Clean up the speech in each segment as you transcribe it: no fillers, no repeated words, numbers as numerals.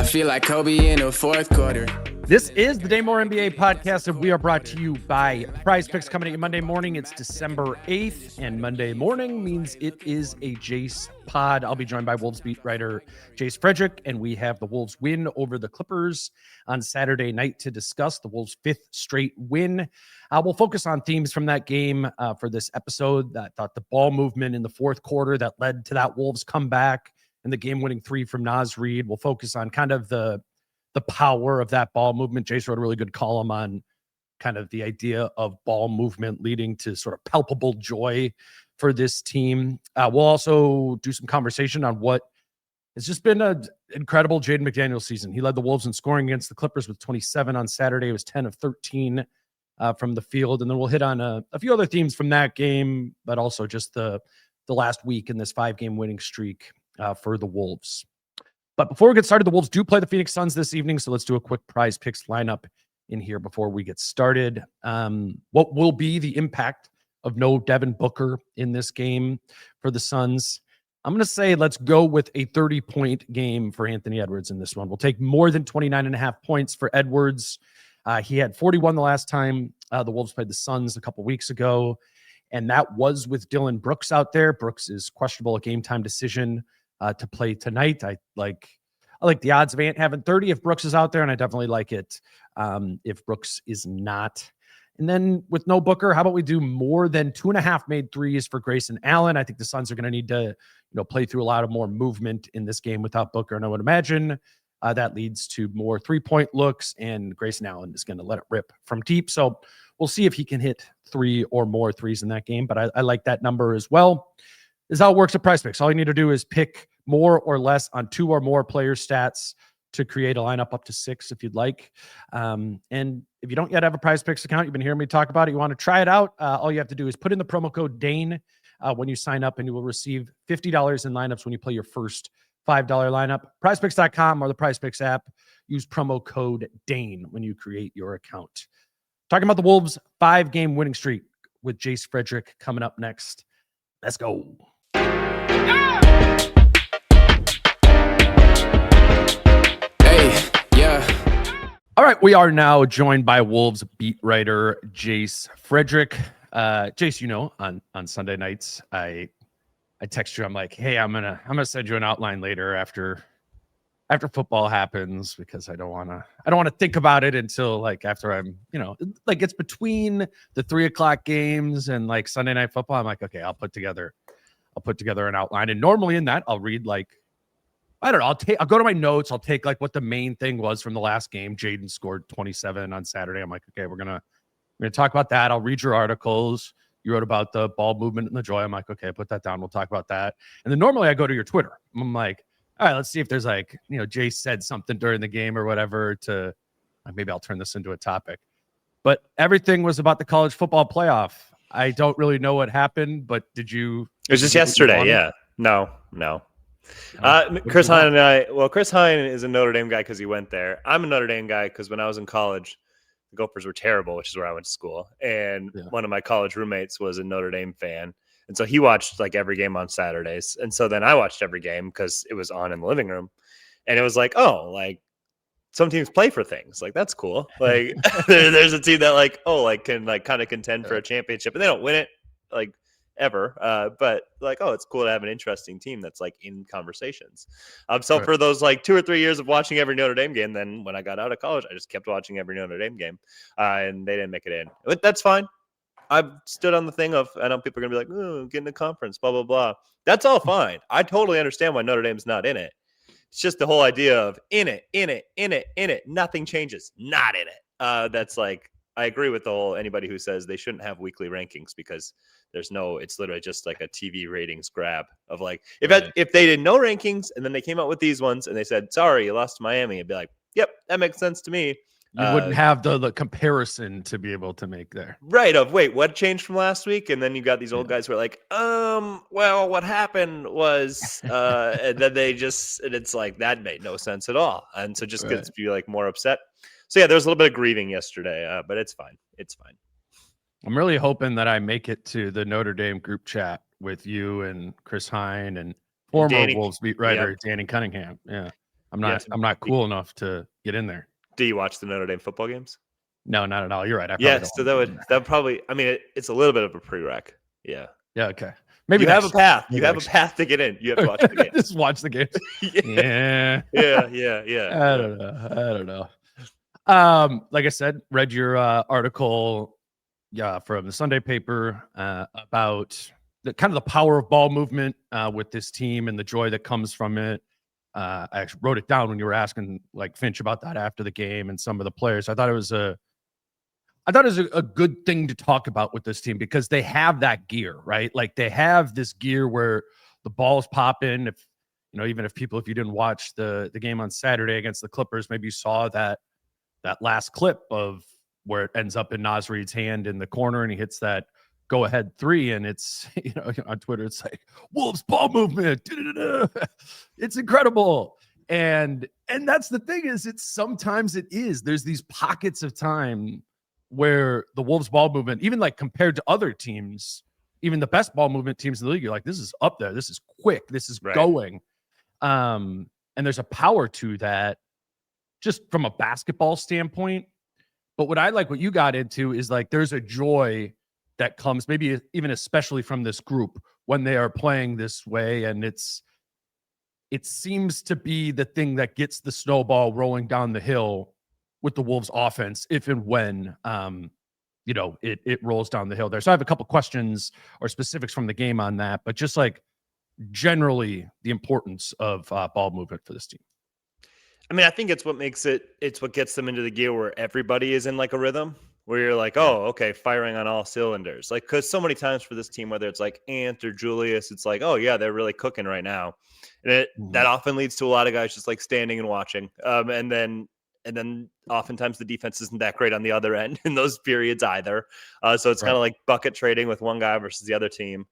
feel like Kobe in the fourth quarter. This is the Dane Moore NBA podcast, and we are brought to you by Prize Picks. Coming at you Monday morning. It's December 8th, and Monday morning means it is a Jace pod. I'll be joined by Wolves beat writer Jace Frederick, and we have the Wolves win over the Clippers on Saturday night to discuss the Wolves' fifth straight win. We'll focus on themes from that game for this episode. I thought the ball movement in the fourth quarter that led to that Wolves comeback and the game-winning three from Naz Reid. We'll focus on kind of the power of that ball movement. Jace wrote a really good column on kind of the idea of ball movement leading to sort of palpable joy for this team. We'll also do some conversation on what has just been an incredible Jaden McDaniels season. He led the Wolves in scoring against the Clippers with 27 on Saturday. It was 10 of 13 from the field. And then we'll hit on a few other themes from that game, but also just the last week in this 5-game winning streak for the Wolves. But before we get started, the Wolves do play the Phoenix Suns this evening, so let's do a quick Prize Picks lineup in here before we get started. What will be the impact of no Devin Booker in this game for the Suns? I'm going to say let's go with a 30-point game for Anthony Edwards in this one. We'll take more than 29.5 points for Edwards. He had 41 the last time the Wolves played the Suns a couple weeks ago, and that was with Dillon Brooks out there. Brooks is questionable, a game-time decision to play tonight. I like the odds of Ant having 30 if Brooks is out there, and I definitely like it if Brooks is not. And then with no Booker, how about we do more than 2.5 made threes for Grayson Allen? I think the Suns are going to need to play through a lot of more movement in this game without Booker, and I would imagine that leads to more 3-point looks, and Grayson Allen is going to let it rip from deep. So we'll see if he can hit 3 or more threes in that game, but I like that number as well. This is how it works at Prize Picks. All you need to do is pick more or less on 2 or more player stats to create a lineup up to 6 if you'd like. And if you don't yet have a Prize Picks account, you've been hearing me talk about it, you want to try it out, all you have to do is put in the promo code DANE when you sign up, and you will receive $50 in lineups when you play your first $5 lineup. PrizePicks.com or the Prize Picks app. Use promo code DANE when you create your account. Talking about the Wolves' 5-game winning streak with Jace Frederick coming up next. Let's go. All right, we are now joined by Wolves beat writer Jace Frederick. Jace, on Sunday nights, I text you. I'm like, hey, I'm gonna send you an outline later after football happens, because I don't want to think about it until like after I'm it's between the 3:00 games and like Sunday night football. I'm like, okay, I'll put together an outline, and normally in that I'll read like, I don't know. I'll go to my notes. I'll take like what the main thing was from the last game. Jaden scored 27 on Saturday. I'm like, okay, we're gonna talk about that. I'll read your articles. You wrote about the ball movement and the joy. I'm like, okay, put that down. We'll talk about that. And then normally I go to your Twitter. I'm like, all right, let's see if there's like, Jay said something during the game or whatever to maybe I'll turn this into a topic. But everything was about the college football playoff. I don't really know what happened, but did you? It was just yesterday. Yeah. No. Chris Hine and I, Chris Hine is a Notre Dame guy because he went there. I'm a Notre Dame guy because when I was in college, the Gophers were terrible, which is where I went to school. And one of my college roommates was a Notre Dame fan. And so he watched like every game on Saturdays. And so then I watched every game because it was on in the living room. And it was like, oh, like some teams play for things. Like, that's cool. Like there's a team that can kind of contend for a championship, and they don't win it like ever. But like, oh, it's cool to have an interesting team that's like in conversations. So for those like 2 or 3 years of watching every Notre Dame game, then when I got out of college, I just kept watching every Notre Dame game, and they didn't make it in. But that's fine. I've stood on the thing of, I know people are going to be like, oh, getting a conference, blah, blah, blah. That's all fine. I totally understand why Notre Dame's not in it. It's just the whole idea of in it. Nothing changes. Not in it. That's like, I agree with the whole anybody who says they shouldn't have weekly rankings, because it's literally just like a TV ratings grab of like, if they did no rankings and then they came out with these ones and they said, sorry, you lost to Miami, it'd be like, yep, that makes sense to me. You wouldn't have the comparison to be able to make there. Right. Wait, what changed from last week? And then you got these old guys who are like, well, what happened was, and then and it's like, that made no sense at all. And so just gets you like more upset. So yeah, there was a little bit of grieving yesterday, but it's fine. It's fine. I'm really hoping that I make it to the Notre Dame group chat with you and Chris Hine and former Wolves beat writer Danny Cunningham. Yeah. I'm not cool enough to get in there. Do you watch the Notre Dame football games? No, not at all. You're right. So that probably, I mean, it's a little bit of a prereq. Yeah. Yeah. Okay. Maybe you have a path. Maybe you have a path to get in. You have to watch the game. Just watch the games. Yeah. I don't know. Like I said, read your article, from the Sunday paper about the kind of the power of ball movement with this team and the joy that comes from it. I actually wrote it down when you were asking like Finch about that after the game and some of the players. I thought it was a good thing to talk about with this team because they have that gear, right? Like they have this gear where the ball's popping. If even if you didn't watch the game on Saturday against the Clippers, maybe you saw that last clip of where it ends up in Naz Reid's hand in the corner and he hits that go ahead three. And it's, on Twitter, it's like Wolves ball movement. It's incredible. And that's the thing is sometimes there's these pockets of time where the Wolves ball movement, even like compared to other teams, even the best ball movement teams in the league, you're like, this is up there. This is quick. This is going. And there's a power to that just from a basketball standpoint. But what you got into is like, there's a joy that comes maybe even especially from this group when they are playing this way. And it seems to be the thing that gets the snowball rolling down the hill with the Wolves offense, if and when, it rolls down the hill there. So I have a couple questions or specifics from the game on that, but just like generally the importance of ball movement for this team. I mean, I think it's what gets them into the gear where everybody is in like a rhythm where you're like, oh, okay, firing on all cylinders. Like, because so many times for this team, whether it's like Ant or Julius, it's like, oh yeah, they're really cooking right now. And that often leads to a lot of guys just like standing and watching. And then oftentimes the defense isn't that great on the other end in those periods either. So it's kind of like bucket trading with one guy versus the other team.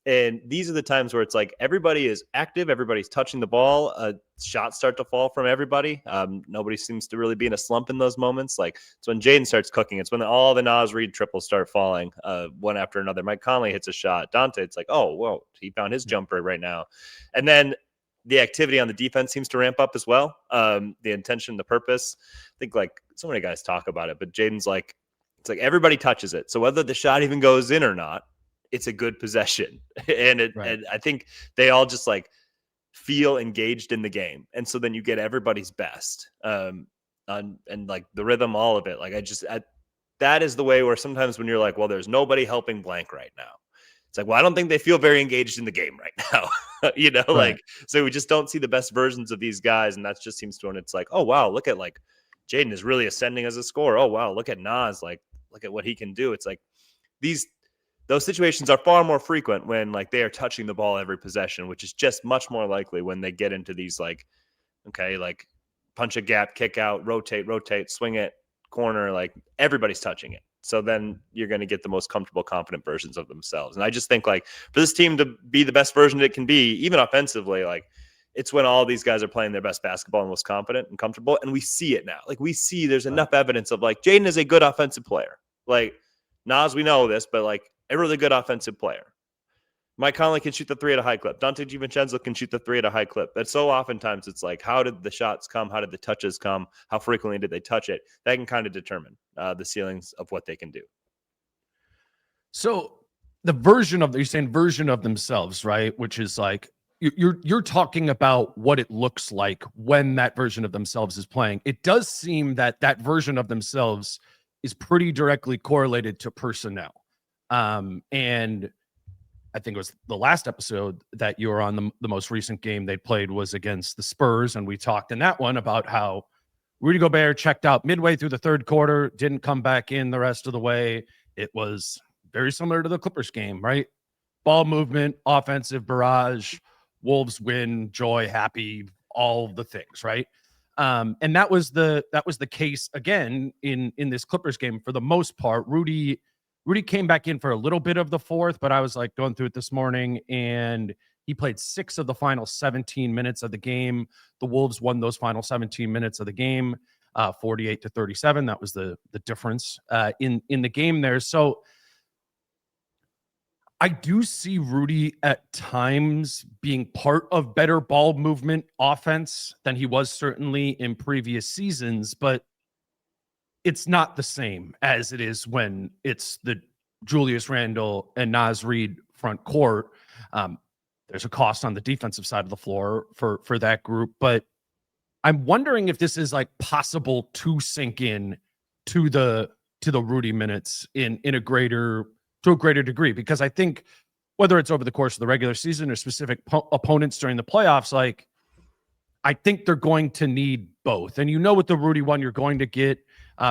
And these are the times where it's like everybody is active, everybody's touching the ball, shots start to fall from everybody. Nobody seems to really be in a slump in those moments. Like it's when Jaden starts cooking. It's when all the Naz Reid triples start falling one after another. Mike Conley hits a shot. Dante, it's like, oh, whoa, he found his jumper right now. And then the activity on the defense seems to ramp up as well. The intention, the purpose. I think like so many guys talk about it, but Jaden's like, it's like everybody touches it. So whether the shot even goes in or not, it's a good possession. And I think they all just like feel engaged in the game. And so then you get everybody's best and like the rhythm, all of it. Like that is the way where sometimes when you're like, well, there's nobody helping blank right now. It's like, well, I don't think they feel very engaged in the game right now. Like, so we just don't see the best versions of these guys. And that just seems to, when it's like, oh, wow, look at like Jaden is really ascending as a scorer. Oh, wow, look at Naz. Like, look at what he can do. It's like those situations are far more frequent when like they are touching the ball every possession, which is just much more likely when they get into these like, okay, like punch a gap, kick out, rotate, swing it, corner, like everybody's touching it. So then you're going to get the most comfortable, confident versions of themselves. And I just think like for this team to be the best version it can be, even offensively, like it's when all these guys are playing their best basketball and most confident and comfortable. And we see it now. Like we see there's enough evidence of like Jaden is a good offensive player. Like Naz, we know this, but like a really good offensive player. Mike Conley can shoot the three at a high clip. Dante DiVincenzo can shoot the three at a high clip. But so oftentimes it's like, how did the shots come? How did the touches come? How frequently did they touch it? That can kind of determine the ceilings of what they can do. So you're saying version of themselves, right? Which is like, you're talking about what it looks like when that version of themselves is playing. It does seem that version of themselves is pretty directly correlated to personnel. And I think it was the last episode that you were on, the most recent game they played was against the Spurs. And we talked in that one about how Rudy Gobert checked out midway through the third quarter, didn't come back in the rest of the way. It was very similar to the Clippers game, right? Ball movement, offensive barrage, Wolves win, joy, happy, all the things, right? And that was the case again in this Clippers game for the most part. Rudy came back in for a little bit of the fourth, but I was like going through it this morning and he played 6 of the final 17 minutes of the game. The Wolves won those final 17 minutes of the game, 48-37. That was the difference in the game there. So I do see Rudy at times being part of better ball movement offense than he was certainly in previous seasons, but it's not the same as it is when it's the Julius Randle and Naz Reid front court. There's a cost on the defensive side of the floor for that group, but I'm wondering if this is like possible to sink in to the Rudy minutes in a greater degree, because I think whether it's over the course of the regular season or specific opponents during the playoffs, like I think they're going to need both. And with the Rudy one, you're going to get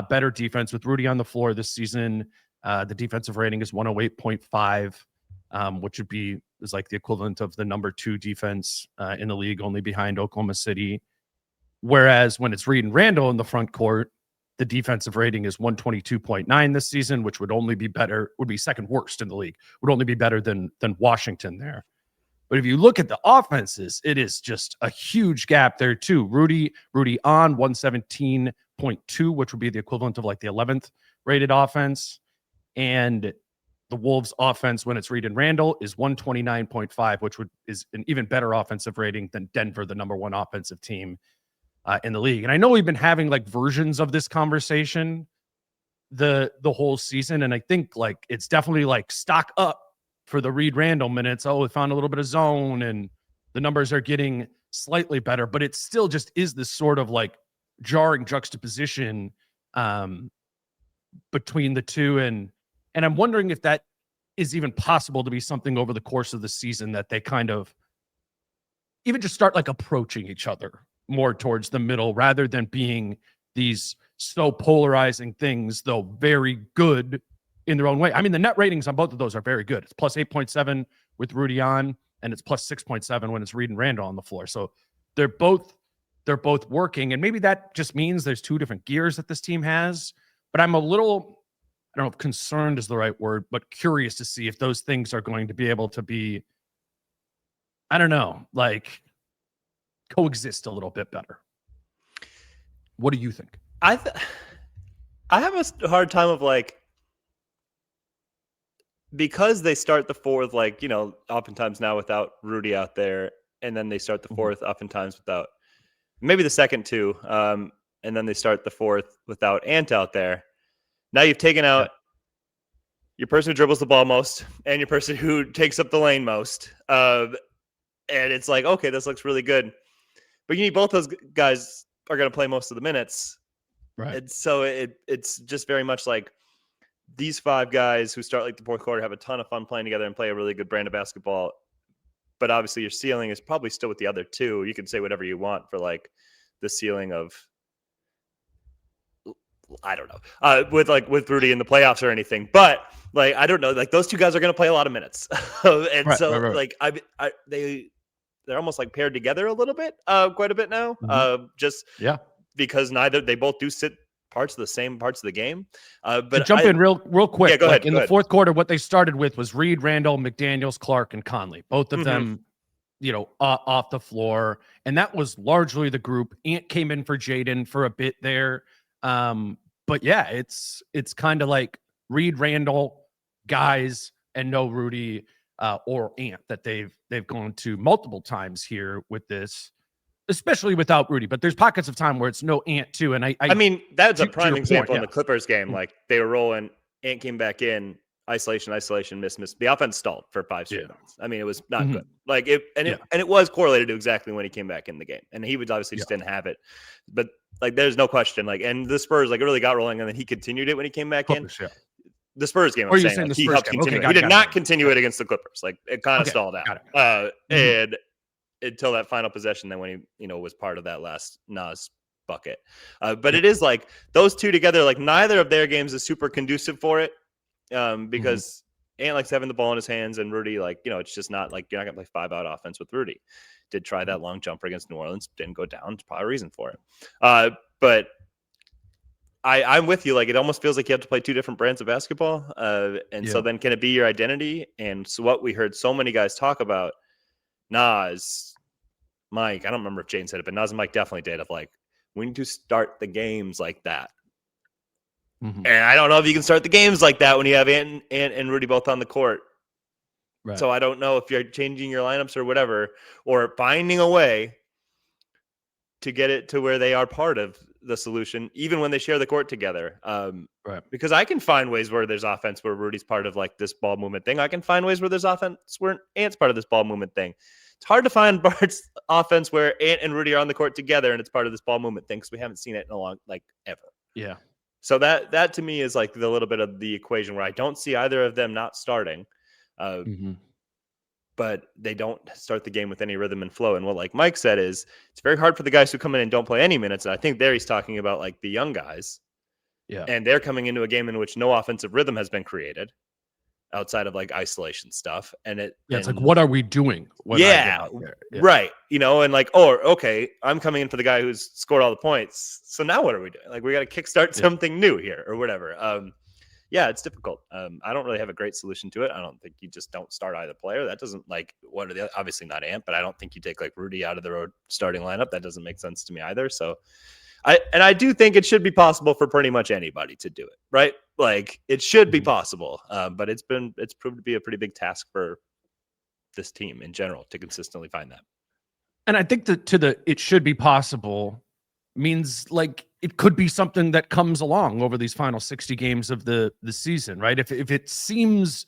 better defense with Rudy on the floor this season. The defensive rating is 108.5, which is like the equivalent of the number 2 defense in the league, only behind Oklahoma City. Whereas when it's Reid and Randle in the front court, the defensive rating is 122.9 this season, which would be second worst in the league, would only be better than Washington there. But if you look at the offenses, it is just a huge gap there too. Rudy on 117.2, which would be the equivalent of like the 11th rated offense. And the Wolves offense, when it's Reid and Randle, is 129.5, which is an even better offensive rating than Denver, the number 1 offensive team in the league. And I know we've been having like versions of this conversation the whole season. And I think like it's definitely like stock up for the Reid Randle minutes. Oh, we found a little bit of zone and the numbers are getting slightly better, but it still just is this sort of like jarring juxtaposition between the two. And I'm wondering if that is even possible to be something over the course of the season, that they kind of even just start like approaching each other more towards the middle rather than being these so polarizing things, though very good in their own way. I mean, the net ratings on both of those are very good. It's plus 8.7 with Rudy on, and it's plus 6.7 when it's Reid and Randle on the floor. So they're both working, and maybe that just means there's 2 different gears that this team has. But I'm a little, I don't know if concerned is the right word, but curious to see if those things are going to be able to be, I don't know, like coexist a little bit better. What do you think? I have a hard time of like, because they start the fourth, like, oftentimes now without Rudy out there, and then they start the fourth oftentimes without maybe the second too, and then they start the fourth without Ant out there. Now you've taken out your person who dribbles the ball most and your person who takes up the lane most, and it's like, okay, this looks really good, but you need both those guys are going to play most of the minutes, right? And so it's just very much like these 5 guys who start like the fourth quarter have a ton of fun playing together and play a really good brand of basketball. But obviously your ceiling is probably still with the other 2. You can say whatever you want for like the ceiling of, I don't know, with Rudy in the playoffs or anything. But like, I don't know, like those 2 guys are going to play a lot of minutes. And right. Like they're almost like paired together a little bit, quite a bit now. Because they both do sit parts of the game. But to jump in real quick. Yeah, go ahead. In the fourth quarter, what they started with was Reid, Randle, McDaniels, Clark, and Conley. Both of them, off the floor. And that was largely the group. Ant came in for Jaden for a bit there. But yeah, it's kind of like Reid, Randle guys and no Rudy or Ant that they've gone to multiple times here with this, especially without Rudy. But there's pockets of time where it's no Ant too. And I mean, that's a prime example in the Clippers game. Like they were rolling, Ant came back in, isolation, miss. The offense stalled for 5 straight minutes. I mean, it was not good. Like it was correlated to exactly when he came back in the game. And he would obviously just didn't have it. But like there's no question. Like, and the Spurs like really got rolling, and then he continued it when he came back in. The Spurs game, I'm saying, like, he helped continue. He did not continue it against the Clippers. Like it kind of stalled out. And until that final possession, then when he, was part of that last Nas bucket. But it is like those 2 together, like neither of their games is super conducive for it, because Ant likes having the ball in his hands, and Rudy, like, it's just not like you're not going to play 5-out offense with Rudy. Did try that long jumper against New Orleans, didn't go down. It's probably a reason for it. But I'm with you. Like, it almost feels like you have to play 2 different brands of basketball. So then can it be your identity? And so what we heard so many guys talk about, Nas, Mike, I don't remember if Jaden said it, but Nas and Mike definitely did, of like, we need to start the games like that. And I don't know if you can start the games like that when you have Ant and Rudy both on the court. Right. So I don't know if you're changing your lineups or whatever, or finding a way to get it to where they are part of the solution, even when they share the court together. Right. Because I can find ways where there's offense where Rudy's part of like this ball movement thing. I can find ways where there's offense where Ant's part of this ball movement thing. It's hard to find Bart's offense where Ant and Rudy are on the court together and it's part of this ball movement thing because we haven't seen it in a long, like ever. Yeah. So that to me is like the little bit of the equation where I don't see either of them not starting. But they don't start the game with any rhythm and flow. And what like Mike said is it's very hard for the guys who come in and don't play any minutes. And I think there he's talking about like the young guys. Yeah. And they're coming into a game in which no offensive rhythm has been created outside of like isolation stuff. And it's like, what are we doing? Yeah, right. You know, and like, oh, okay, I'm coming in for the guy who's scored all the points. So now what are we doing? Like, we got to kickstart something new here or whatever. Yeah, it's difficult. I don't really have a great solution to it. I don't think you just don't start either player. That doesn't like what are the obviously not Ant, but I don't think you take like Rudy out of the road starting lineup. That doesn't make sense to me either. So I do think it should be possible for pretty much anybody to do it, right? Like it should be possible. But it's proved to be a pretty big task for this team in general to consistently find that. And I think that it should be possible means like it could be something that comes along over these final 60 games of the season, right? If it seems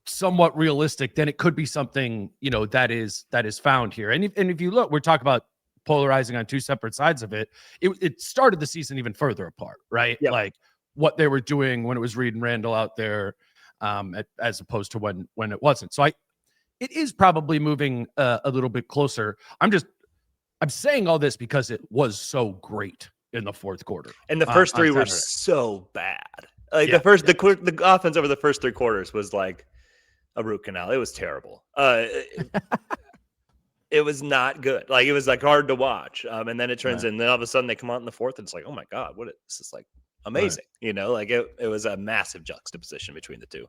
somewhat realistic, then it could be something, you know, that is found here. And if you look, we're talking about polarizing on two separate sides of it. It started the season even further apart, right? Yep. Like what they were doing when it was Reed and Randall out there, as opposed to when it wasn't. So it is probably moving a little bit closer. I'm saying all this because it was so great in the fourth quarter. And the first three were so bad. Like the offense over the first three quarters was like a root canal. It was terrible. It was not good. Like it was like hard to watch. And then it turns in, and then all of a sudden they come out in the fourth and it's like, oh my God, this is like amazing. Right. You know, like it was a massive juxtaposition between the two.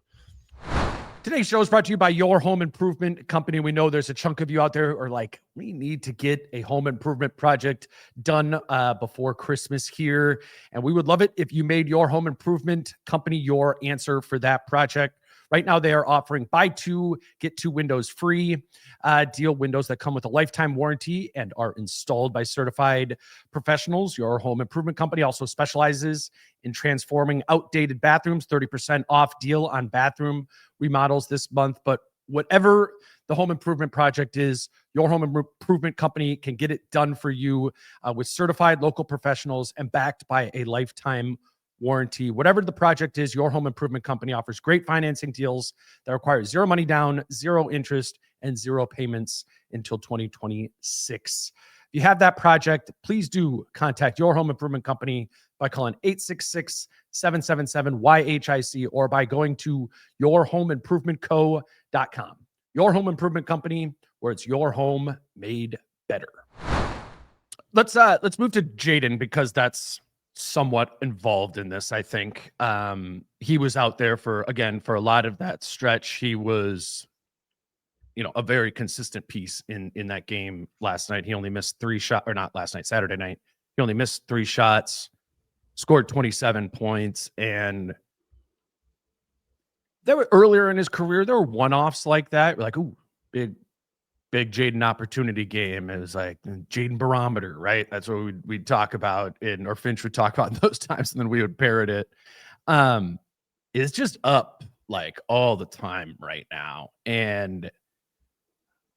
Today's show is brought to you by Your Home Improvement Company. We know there's a chunk of you out there who are like, we need to get a home improvement project done before Christmas here. And we would love it if you made Your Home Improvement Company your answer for that project. Right now, they are offering buy two, get two windows free deal. Windows that come with a lifetime warranty and are installed by certified professionals. Your Home Improvement Company also specializes in transforming outdated bathrooms. 30% off deal on bathroom remodels this month. But whatever the home improvement project is, Your Home Improvement Company can get it done for you with certified local professionals and backed by a lifetime warranty. Whatever the project is, Your Home Improvement Company offers great financing deals that require zero money down, zero interest, and zero payments until 2026. If you have that project, please do contact Your Home Improvement Company by calling 866-777-YHIC or by going to yourhomeimprovementco.com. Your Home Improvement Company, where it's your home made better. Let's move to Jaden because that's somewhat involved in this. I think he was out there for a lot of that stretch. He was, you know, a very consistent piece in that game last night. He only missed Saturday night. He only missed 3 shots, scored 27 points. And there were earlier in his career, there were one-offs like that. We're like, ooh, big Jaden opportunity game. It was like Jaden barometer, right? That's what we'd talk about or Finch would talk about those times, and then we would parrot it. It's just up like all the time right now. And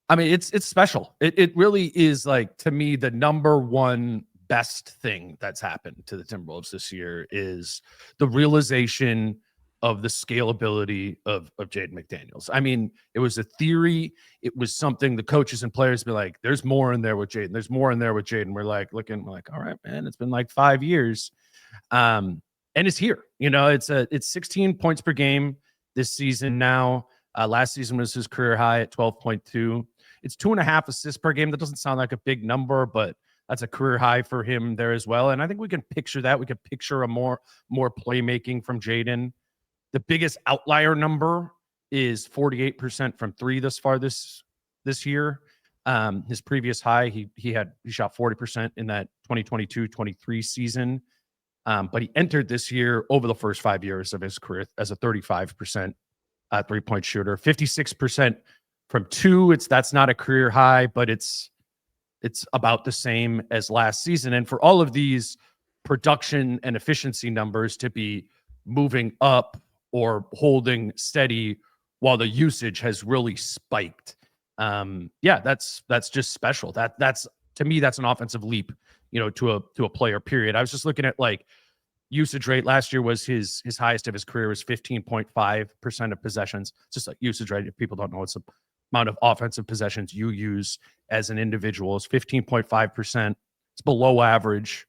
I mean, it's special. It really is, like, to me, the number one best thing that's happened to the Timberwolves this year is the realization of the scalability of Jaden McDaniels. I mean, it was a theory. It was something the coaches and players be like, there's more in there with Jaden. There's more in there with Jaden. We're like, all right, man, it's been like 5 years. And it's here. You know, it's 16 points per game this season now. Last season was his career high at 12.2. It's 2.5 assists per game. That doesn't sound like a big number, but that's a career high for him there as well. And I think we can picture that. We could picture a more playmaking from Jaden. The biggest outlier number is 48% from 3 thus far this year. His previous high, he shot 40% in that 2022-23 season. But he entered this year over the first 5 years of his career as a 35% 3-point shooter, 56% from 2. That's not a career high, but it's about the same as last season. And for all of these production and efficiency numbers to be moving up or holding steady while the usage has really spiked, that's just special. That's to me, that's an offensive leap, to a player, period. I was just looking at like usage rate last year was his highest of his career, was 15.5% of possessions. It's just like usage rate. If people don't know, it's the amount of offensive possessions you use as an individual. Is 15.5%. It's below average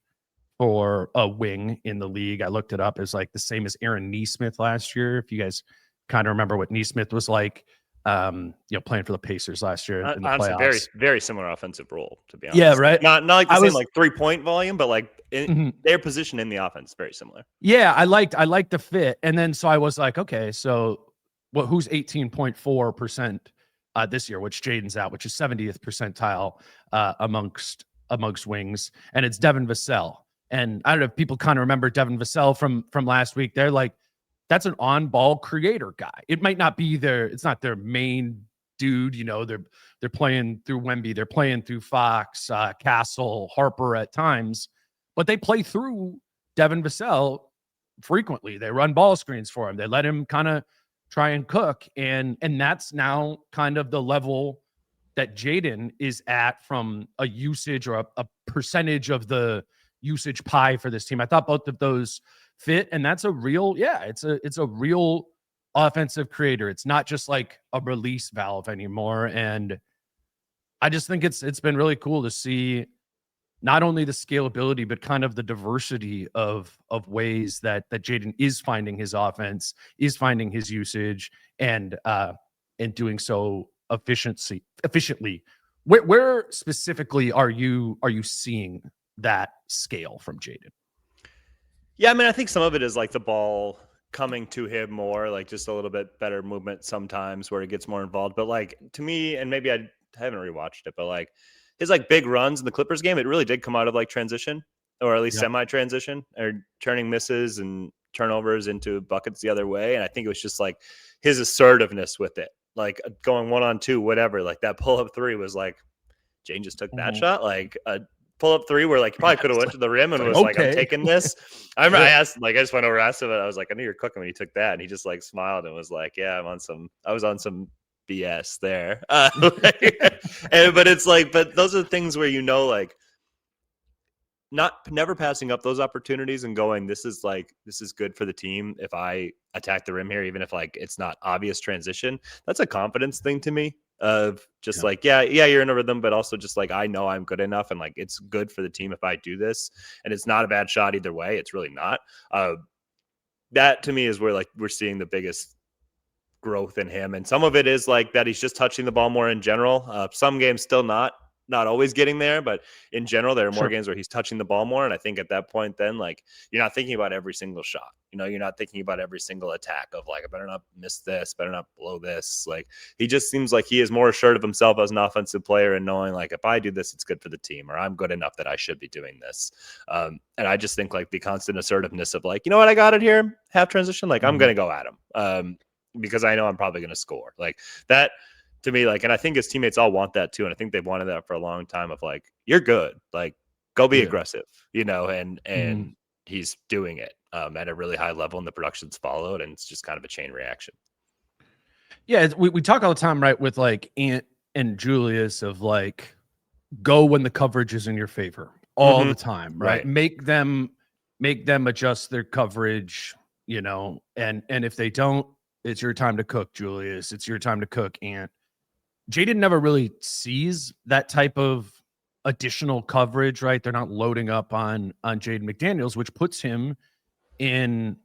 for a wing in the league. I looked it up. It's like the same as Aaron Nesmith last year. If you guys kind of remember what Nesmith was like, playing for the Pacers last year in the honestly, playoffs. very, very similar offensive role, to be honest. Yeah, right. Not like the same like 3-point volume, but like their position in the offense, very similar. Yeah, I liked the fit. And then so I was like, okay, so who's 18.4% this year, which Jaden's at, which is 70th percentile amongst wings, and it's Devin Vassell. And I don't know if people kind of remember Devin Vassell from last week. They're like, that's an on-ball creator guy. It might not be it's not their main dude. They're playing through Wemby, they're playing through Fox, Castle, Harper at times, but they play through Devin Vassell frequently. They run ball screens for him. They let him kind of try and cook. And that's now kind of the level that Jaden is at from a usage or a percentage of the usage pie for this team. I thought both of those fit, and that's a real, it's a real offensive creator. It's not just like a release valve anymore. And I just think it's been really cool to see not only the scalability, but kind of the diversity of ways that Jaden is finding his offense, is finding his usage, and doing so efficiently. Where specifically are you seeing that scale from Jaden? Yeah, I mean, I think some of it is like the ball coming to him more, like just a little bit better movement sometimes where he gets more involved. But like to me, and maybe I haven't rewatched it, but like his like big runs in the Clippers game, it really did come out of like transition, or at least semi-transition, or turning misses and turnovers into buckets the other way. And I think it was just like his assertiveness with it, like going 1-on-2, whatever. Like that pull-up 3 was like, Jane just took that shot, like a pull-up 3 where like he probably could have went to the rim and was like, I'm taking this. I remember I asked, like, I just went over, asked him, I was like, I knew you're cooking when you took that. And he just like smiled and was like, yeah, I was on some BS there. But it's like, but those are the things where, like, never passing up those opportunities and going, this is good for the team if I attack the rim here, even if like it's not obvious transition. That's a confidence thing to me, of just like, you're in a rhythm, but also just like, I know I'm good enough, and like it's good for the team if I do this, and it's not a bad shot either way. It's really not. That to me is where like we're seeing the biggest growth in him, and some of it is like that he's just touching the ball more in general. Some games still not always getting there, but in general there are more games where he's touching the ball more. And I think at that point then, like, you're not thinking about every single shot, you're not thinking about every single attack of like, I better not miss this, better not blow this. Like, he just seems like he is more assured of himself as an offensive player, and knowing like, if I do this, it's good for the team, or I'm good enough that I should be doing this. And I just think like the constant assertiveness of like, you know what, I got it here, half transition, like I'm going to go at him because I know I'm probably going to score, like that. To me, like, and I think his teammates all want that too. And I think they've wanted that for a long time, of like, you're good, like, go be aggressive, and he's doing it at a really high level, and the production's followed, and it's just kind of a chain reaction. Yeah. We talk all the time, right, with like Ant and Julius, of like, go when the coverage is in your favor all the time, right? Make them adjust their coverage, and if they don't, it's your time to cook, Julius. It's your time to cook, Ant. Jaden never really sees that type of additional coverage, right? They're not loading up on Jaden McDaniels, which puts him in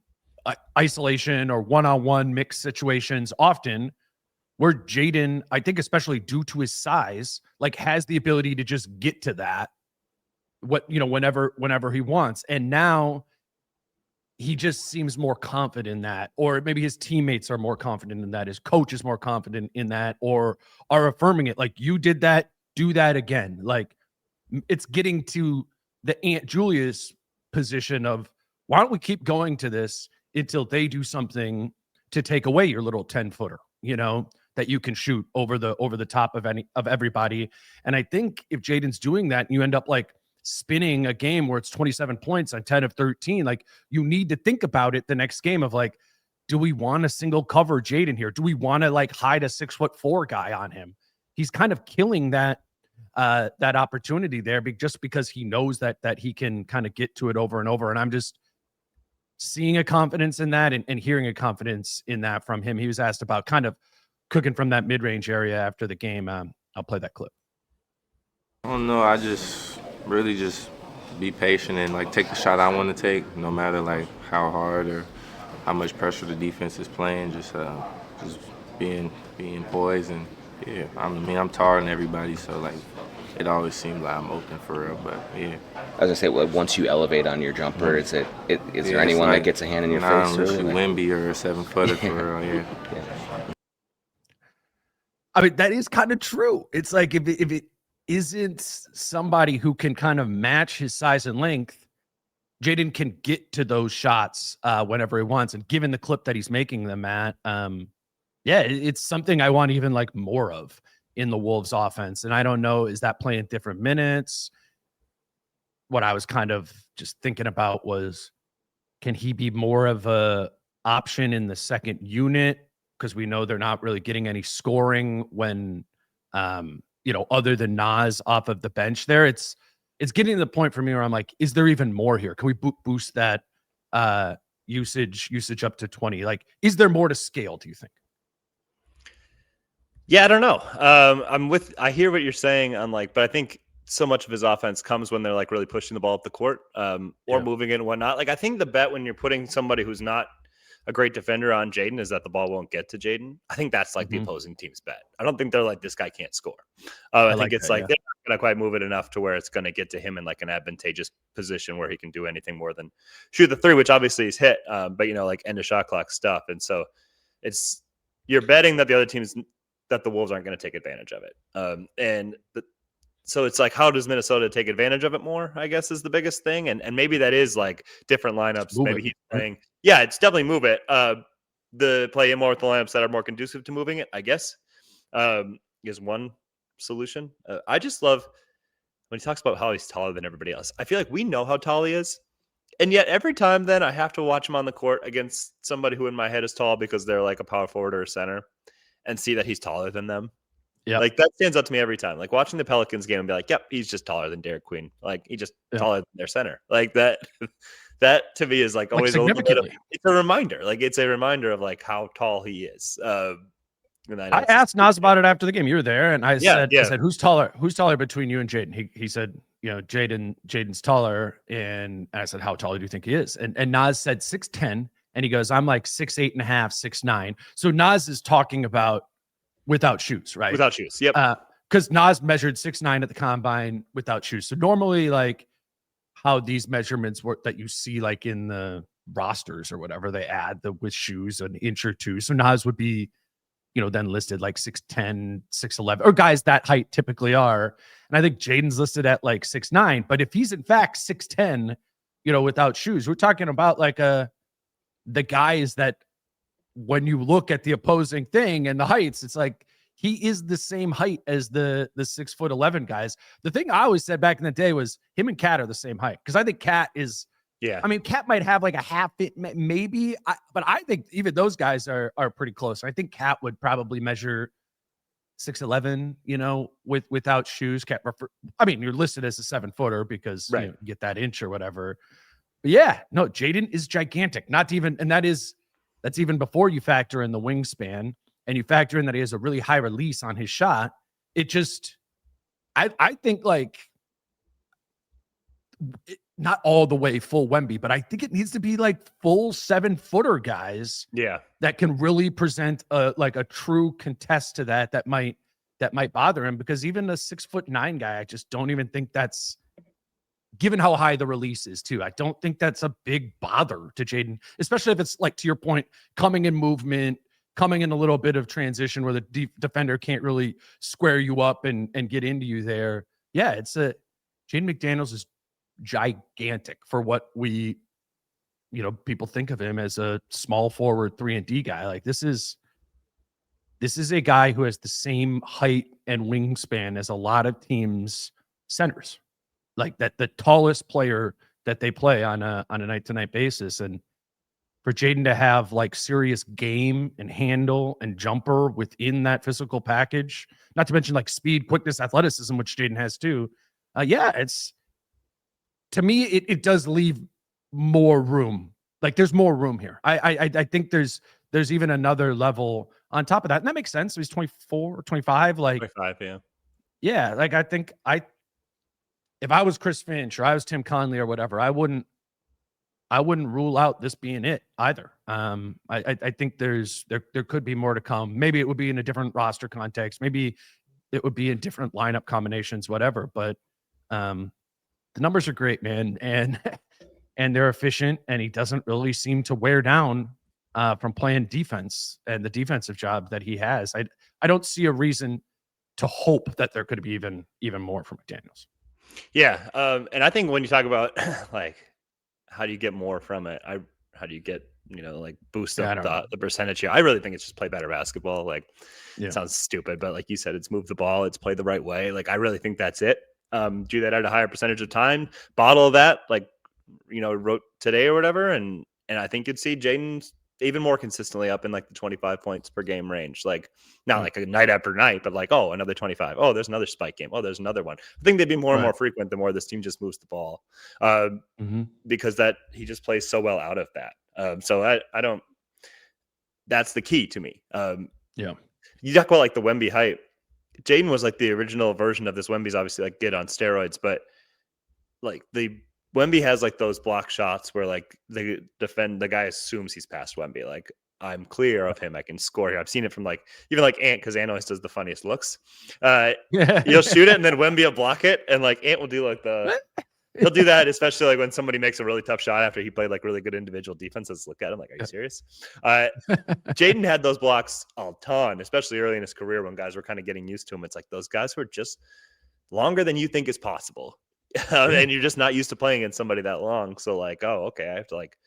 isolation or one-on-one mixed situations often, where Jaden, I think especially due to his size, like, has the ability to just get to that whenever he wants. And now he just seems more confident in that, or maybe his teammates are more confident in that, his coach is more confident in that, or are affirming it. Like, you did that, do that again. Like, it's getting to the Aunt Julius position of, why don't we keep going to this until they do something to take away your little 10-footer, that you can shoot over the top of everybody. And I think if Jaden's doing that and you end up like spinning a game where it's 27 points on 10 of 13, like you need to think about it the next game of like, do we want to single cover Jaden here? Do we want to like hide a 6'4" guy on him? He's kind of killing that opportunity there just because he knows that he can kind of get to it over and over. And I'm just seeing a confidence in that and hearing a confidence in that from him. He was asked about kind of cooking from that mid-range area after the game. I'll play that clip. I don't know. I just really just be patient and like take the shot I want to take, no matter like how hard or how much pressure the defense is playing. Just being poised and yeah. I'm taller than everybody, so like it always seems like I'm open for real. But yeah. As I say, once you elevate on your jumper, is there anyone that gets a hand in your face? Unless you Wemby or a 7-footer for real. Yeah. I mean, that is kind of true. It's like if it isn't somebody who can kind of match his size and length, Jaden can get to those shots whenever he wants. And given the clip that he's making them at, it's something I want even like more of in the Wolves offense. And I don't know, is that playing different minutes? What I was kind of just thinking about was, can he be more of a option in the second unit? Because we know they're not really getting any scoring when, other than Nas off of the bench there. It's getting to the point for me where I'm like, is there even more here? Can we boost that usage up to 20? Like, is there more to scale, do you think? Yeah, I don't know. I hear what you're saying but I think so much of his offense comes when they're like really pushing the ball up the court or moving it and whatnot. Like I think the bet when you're putting somebody who's not a great defender on Jaden is that the ball won't get to Jaden. I think that's like the opposing team's bet. I don't think they're like, this guy can't score. I think it's they're not going to quite move it enough to where it's going to get to him in like an advantageous position where he can do anything more than shoot the three, which obviously he's hit, but like end of shot clock stuff. And so you're betting that the other teams, that the Wolves aren't going to take advantage of it. So it's like, how does Minnesota take advantage of it more, I guess, is the biggest thing. And maybe that is like different lineups. Maybe he's playing. Yeah, it's definitely move it. Play more with the lineups that are more conducive to moving it, I guess, is one solution. I just love when he talks about how he's taller than everybody else. I feel like we know how tall he is. And yet every time then I have to watch him on the court against somebody who in my head is tall because they're like a power forward or a center and see that he's taller than them. Yeah, like that stands out to me every time. Like watching the Pelicans game and be like, "Yep, he's just taller than Derek Queen. Like he's just taller than their center." Like that. That to me is like always a little bit. It's a reminder. Like it's a reminder of like how tall he is. I asked Nas about it after the game. You were there, and I said, "Who's taller? Who's taller between you and Jaden?" He said, Jaden's taller, and I said, "How tall do you think he is?" And Nas said 6'10", and he goes, "I'm like 6'8.5", 6'9". So Nas is talking about without shoes, right? Without shoes, yep. Because Nas measured 6'9" at the combine without shoes. So normally, like how these measurements work that you see like in the rosters or whatever, they add the with shoes an inch or two. So Nas would be, then listed like 6'10", 6'11", or guys that height typically are. And I think Jaden's listed at like 6'9". But if he's in fact 6'10", without shoes, we're talking about like the guys that, when you look at the opposing thing and the heights, it's like he is the same height as the 6'11" guys. The thing I always said back in the day was him and Cat are the same height, because I think Cat is. Yeah, I mean, Cat might have like a half it, maybe, but I think even those guys are pretty close. I think Cat would probably measure 6'11", without shoes. Cat, you're listed as a 7-footer because you get that inch or whatever. But yeah, no, Jaden is gigantic. That's even before you factor in the wingspan and you factor in that he has a really high release on his shot. It just, I think like not all the way full Wemby, but I think it needs to be like full 7-footer guys. Yeah. That can really present a true contest to that might bother him, because even a 6'9" guy, I just don't even think that's, given how high the release is too, I don't think that's a big bother to Jaden, especially if it's like, to your point, coming in movement, coming in a little bit of transition where the defender can't really square you up and get into you there. Yeah, Jaden McDaniels is gigantic for what we people think of him as a small forward 3-and-D guy. Like this is a guy who has the same height and wingspan as a lot of teams' centers, like that the tallest player that they play on a night-to-night basis. And for Jaden to have like serious game and handle and jumper within that physical package, not to mention like speed, quickness, athleticism, which Jaden has too. It's, to me, it does leave more room. Like there's more room here. I think there's even another level on top of that. And that makes sense. He's 24 or 25. Like 25, yeah. Yeah. Like I think if I was Chris Finch or I was Tim Conley or whatever, I wouldn't rule out this being it either. I think there could be more to come. Maybe it would be in a different roster context. Maybe it would be in different lineup combinations, whatever. But the numbers are great, man, and they're efficient. And he doesn't really seem to wear down from playing defense and the defensive job that he has. I don't see a reason to hope that there could be even more from McDaniels. Yeah, and I think when you talk about like how do you get more from it, how do you get like boost up the percentage here? I really think it's just play better basketball. Like it sounds stupid, but like you said, it's move the ball, it's play the right way. Like I really think that's it. Do that at a higher percentage of time, bottle that, like wrote today or whatever, and I think you'd see Jaden even more consistently up in like the 25 points per game range. Like not like a night after night, but like, oh, another 25. Oh, there's another spike game. Oh, there's another one. I think they'd be more and more frequent the more this team just moves the ball, because that he just plays so well out of that. So I don't. That's the key to me. You talk about like the Wemby hype. Jaden was like the original version of this. Wemby's obviously like good on steroids, but like the Wemby has like those block shots where like the guy assumes he's past Wemby. Like I'm clear of him. I can score here. I've seen it from like even like Ant, because Ant always does the funniest looks. You'll shoot it and then Wemby will block it, and like Ant will do like he'll do that, especially like when somebody makes a really tough shot after he played like really good individual defenses. Look at him like, are you serious? Jaden had those blocks a ton, especially early in his career when guys were kind of getting used to him. It's like those guys who are just longer than you think is possible. And you're just not used to playing against somebody that long. So like, oh, okay, I have to like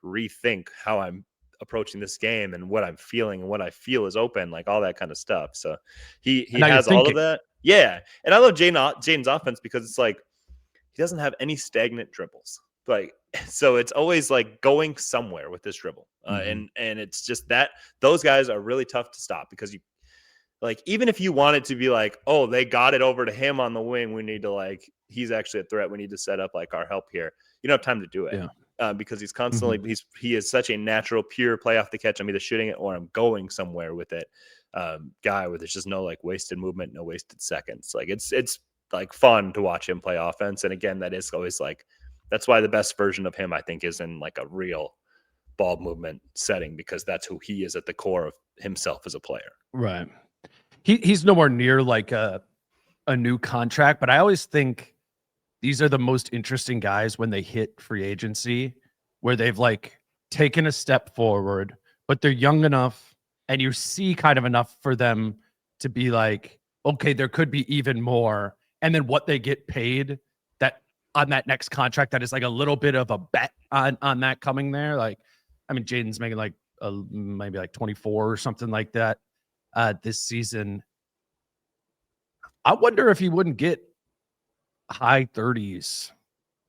rethink how I'm approaching this game and what I'm feeling and what I feel is open, like all that kind of stuff. So he has all of that. Yeah. And I love Jaden's offense because it's like he doesn't have any stagnant dribbles. Like, so it's always like going somewhere with this dribble. And it's just that those guys are really tough to stop, because you like, even if you wanted to be like, oh, they got it over to him on the wing, we need to like, he's actually a threat, we need to set up like our help here. You don't have time to do it. Because he's constantly he is such a natural, pure play off the catch. I'm either shooting it or I'm going somewhere with it. Guy where there's just no like wasted movement, no wasted seconds. Like it's like fun to watch him play offense. And again, that is always like, that's why the best version of him, I think, is in like a real ball movement setting, because that's who he is at the core of himself as a player. Right. He's nowhere near like a new contract, but I always think these are the most interesting guys when they hit free agency, where they've like taken a step forward, but they're young enough and you see kind of enough for them to be like, okay, there could be even more. And then what they get paid that on that next contract, that is like a little bit of a bet on that coming there. Like, I mean, Jaden's making like maybe like 24 or something like that this season. I wonder if he wouldn't get high 30s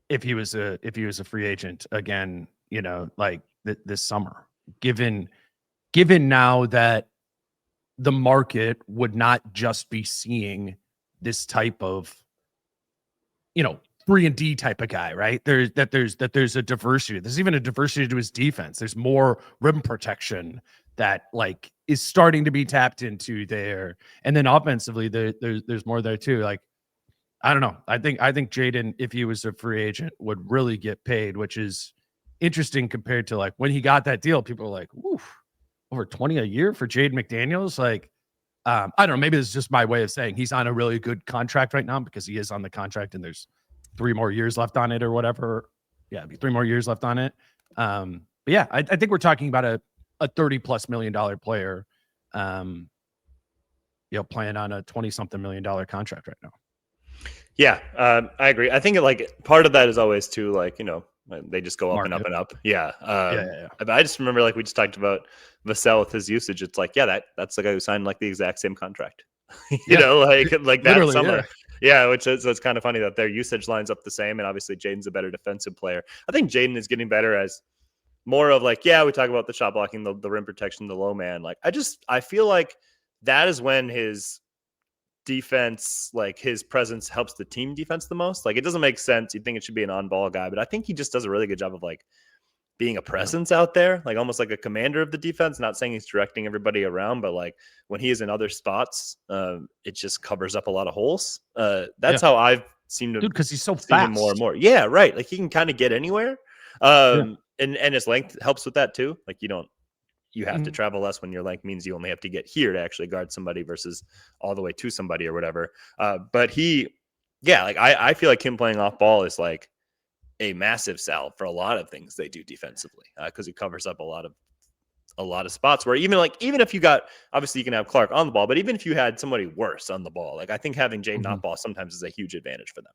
if he was a free agent again, like this summer, given now that the market would not just be seeing this type of 3-and-D type of guy, right? There's a diversity. There's even a diversity to his defense. There's more rim protection that like is starting to be tapped into there. And then offensively, there's more there too. Like, I don't know. I think Jaden, if he was a free agent, would really get paid, which is interesting compared to like when he got that deal. People were like, "Oof, over 20 a year for Jaden McDaniels." Like, I don't know. Maybe it's just my way of saying he's on a really good contract right now, because he is on the contract and there's 3 more years left on it or whatever. Yeah, it'd be 3 more years left on it. But yeah, I think we're talking about a $30+ million player, playing on a $20-something million contract right now. Yeah, I agree. I think like part of that is always too, like, They just go up and up and up. Yeah. Yeah. I just remember, like we just talked about Vassell with his usage. It's like, yeah, that's the guy who signed like the exact same contract. you know, like that Literally, summer. Yeah, which is, so it's kind of funny that their usage lines up the same, and obviously Jaden's a better defensive player. I think Jaden is getting better as more of like, yeah, we talk about the shot blocking, the rim protection, the low man. Like I feel like that is when his defense, like his presence helps the team defense the most. Like it doesn't make sense. You'd think it should be an on-ball guy, but I think he just does a really good job of like being a presence out there, like almost like a commander of the defense. Not saying he's directing everybody around, but like when he is in other spots, it just covers up a lot of holes. That's how I've seen him. Dude, because he's so seen fast. him more and more. Yeah, right. Like he can kind of get anywhere. And his length helps with that too. Like you have to travel less when your length means you only have to get here to actually guard somebody versus all the way to somebody or whatever. But I feel like him playing off ball is like a massive salve for a lot of things they do defensively, because he covers up a lot of spots where even if you got, obviously you can have Clark on the ball, but even if you had somebody worse on the ball, like I think having Jaden off ball sometimes is a huge advantage for them.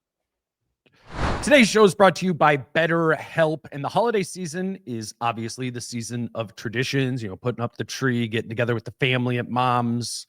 Today's show is brought to you by BetterHelp, and the holiday season is obviously the season of traditions, putting up the tree, getting together with the family at mom's.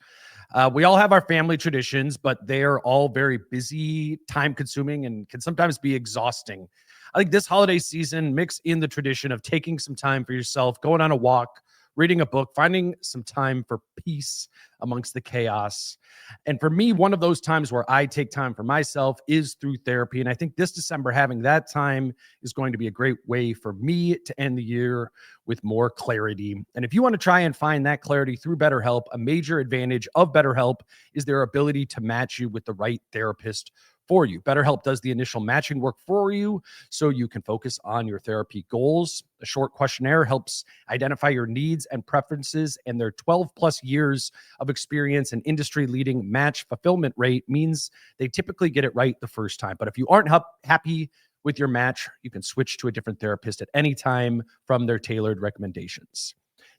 We all have our family traditions, but they're all very busy, time-consuming, and can sometimes be exhausting. I think this holiday season, mix in the tradition of taking some time for yourself, going on a walk, reading a book, finding some time for peace amongst the chaos. And for me, one of those times where I take time for myself is through therapy. And I think this December, having that time is going to be a great way for me to end the year with more clarity. And if you want to try and find that clarity through BetterHelp, a major advantage of BetterHelp is their ability to match you with the right therapist for you. BetterHelp does the initial matching work for you so you can focus on your therapy goals. A short questionnaire helps identify your needs and preferences, and their 12 plus years of experience and industry-leading match fulfillment rate means they typically get it right the first time. But if you aren't happy with your match, you can switch to a different therapist at any time from their tailored recommendations.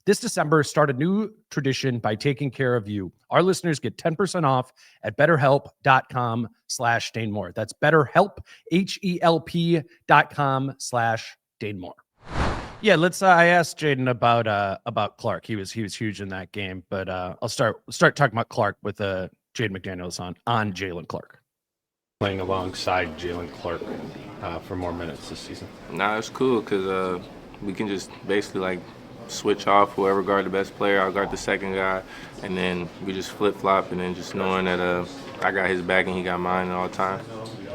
This December, start a new tradition by taking care of you. Our listeners get 10% off at betterhelp.com/DaneMoore. That's BetterHelp, HELP.com/DaneMoore. Yeah, I asked Jaden about Clark. He was huge in that game, but I'll start talking about Clark with Jaden McDaniels on Jaylen Clark. Playing alongside Jaylen Clark for more minutes this season. Nah, it's cool because we can just basically like switch off, whoever guard the best player, I'll guard the second guy, and then we just flip-flop, and then just knowing that I got his back and he got mine all the time.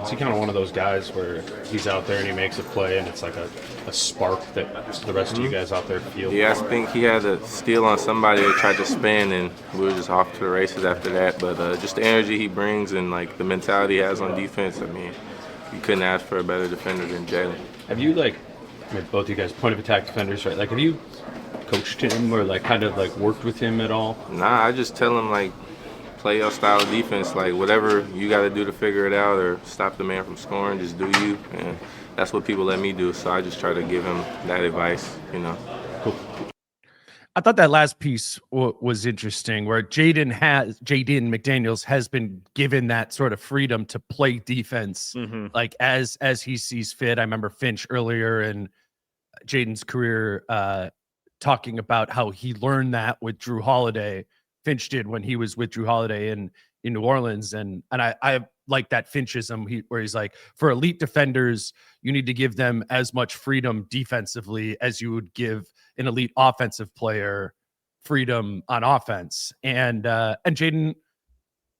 Is he kind of one of those guys where he's out there and he makes a play and it's like a spark that the rest of you guys out there feel? Yeah, I think he had a steal on somebody that tried to spin, and we were just off to the races after that. But just the energy he brings and like the mentality he has on defense, I mean, you couldn't ask for a better defender than Jaylen. Have you both of you guys point of attack defenders, right? Like, have you coached him or kind of worked with him at all? Nah, I just tell him play your style of defense, whatever you got to do to figure it out or stop the man from scoring, just do you, and that's what people let me do. So I just try to give him that advice, Cool. I thought that last piece was interesting, where Jaden McDaniels has been given that sort of freedom to play defense, as he sees fit. I remember Finch earlier in Jaden's career talking about how he learned that with Drew Holiday. Finch did when he was with Drew Holiday in New Orleans, and I like that Finchism where he's like, for elite defenders, you need to give them as much freedom defensively as you would give an elite offensive player freedom on offense. And Jaden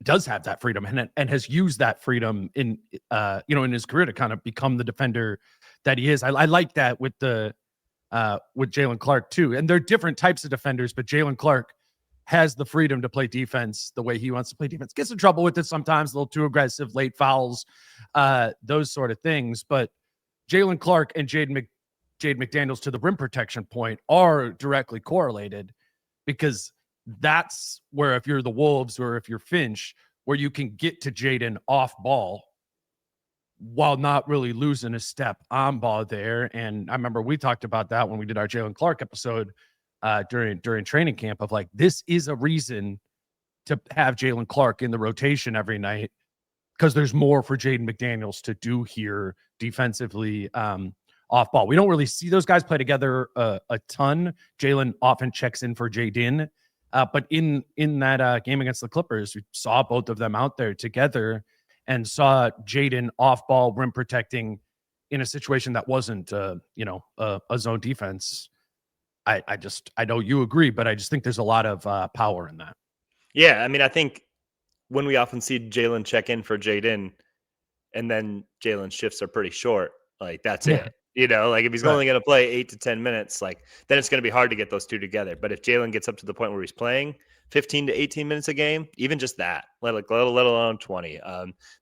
does have that freedom and has used that freedom in his career to kind of become the defender that he is. I like that with Jaylen Clark too. And they're different types of defenders, but Jaylen Clark has the freedom to play defense the way he wants to play defense. Gets in trouble with it sometimes, a little too aggressive, late fouls, those sort of things. But Jaylen Clark and Jaden McDaniels, to the rim protection point, are directly correlated, because that's where, if you're the Wolves or if you're Finch, where you can get to Jaden off ball while not really losing a step on ball there. And I remember we talked about that when we did our Jaylen Clark episode during training camp, of this is a reason to have Jaylen Clark in the rotation every night, because there's more for Jaden McDaniels to do here defensively off ball. We don't really see those guys play together a ton. Jaylen often checks in for Jaden. But in that game against the Clippers, we saw both of them out there together and saw Jaden off ball rim protecting in a situation that wasn't, a zone defense. I know you agree, but I just think there's a lot of power in that. Yeah, I mean, I think when we often see Jaylen check in for Jaden, and then Jaylen's shifts are pretty short, like that's it. Like if he's only going to play 8 to 10 minutes, like then it's going to be hard to get those two together. But if Jaylen gets up to the point where he's playing 15 to 18 minutes a game, even just that, let alone 20,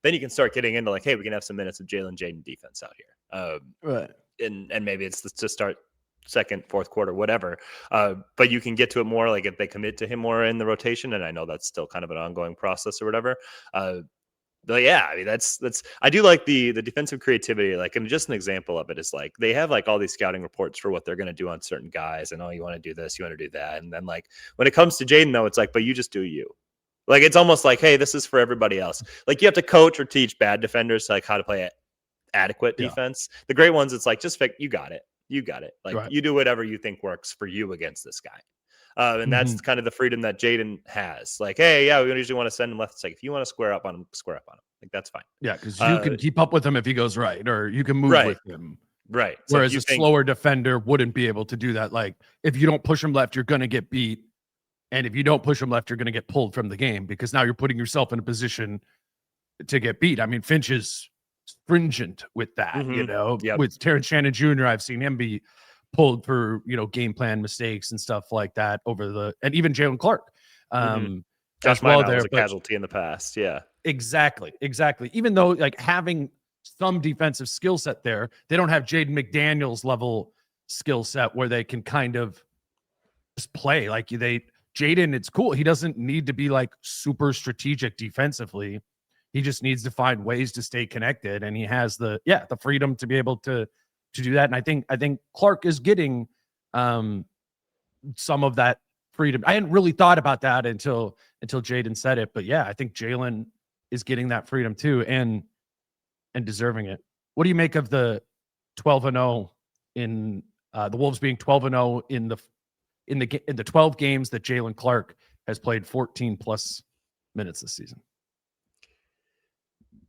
then you can start getting into like, hey, we can have some minutes of Jaden defense out here. And maybe it's to start second, fourth quarter, whatever. But you can get to it more like if they commit to him more in the rotation. And I know that's still kind of an ongoing process or whatever. But yeah, I mean, that's I do like the defensive creativity. Like, and just an example of it is like they have like all these scouting reports for what they're going to do on certain guys, and you want to do this, you want to do that, and then like when it comes to Jaden though, it's like, but you just do you. Like it's almost like, hey, this is for everybody else. Like you have to coach or teach bad defenders like how to play adequate defense. The great ones, it's like just you got it. Like you do whatever you think works for you against this guy. And that's kind of the freedom that Jaden has. Like, hey, yeah, we usually want to send him left. It's like, if you want to square up on him. Like, that's fine. Yeah, because you can keep up with him if he goes right, or you can move with him. Right. So whereas a slower defender wouldn't be able to do that. Like, if you don't push him left, you're going to get beat. And if you don't push him left, you're going to get pulled from the game because now you're putting yourself in a position to get beat. I mean, Finch is stringent with that, With Terrence Shannon Jr., I've seen him be pulled for game plan mistakes and stuff like that and even Jaylen Clark Josh Minot was a casualty in the past. Yeah, exactly even though like having some defensive skill set there, they don't have Jaden McDaniels level skill set where they can kind of just play like Jaden. It's cool, he doesn't need to be like super strategic defensively, he just needs to find ways to stay connected, and he has the freedom to be able to do that. And I think Clark is getting some of that freedom. I hadn't really thought about that until Jaden said it, but yeah, I think Jaylen is getting that freedom too and deserving it. What do you make of the 12-0 in the Wolves being 12-0 in the 12 games that Jaylen Clark has played 14 plus minutes this season?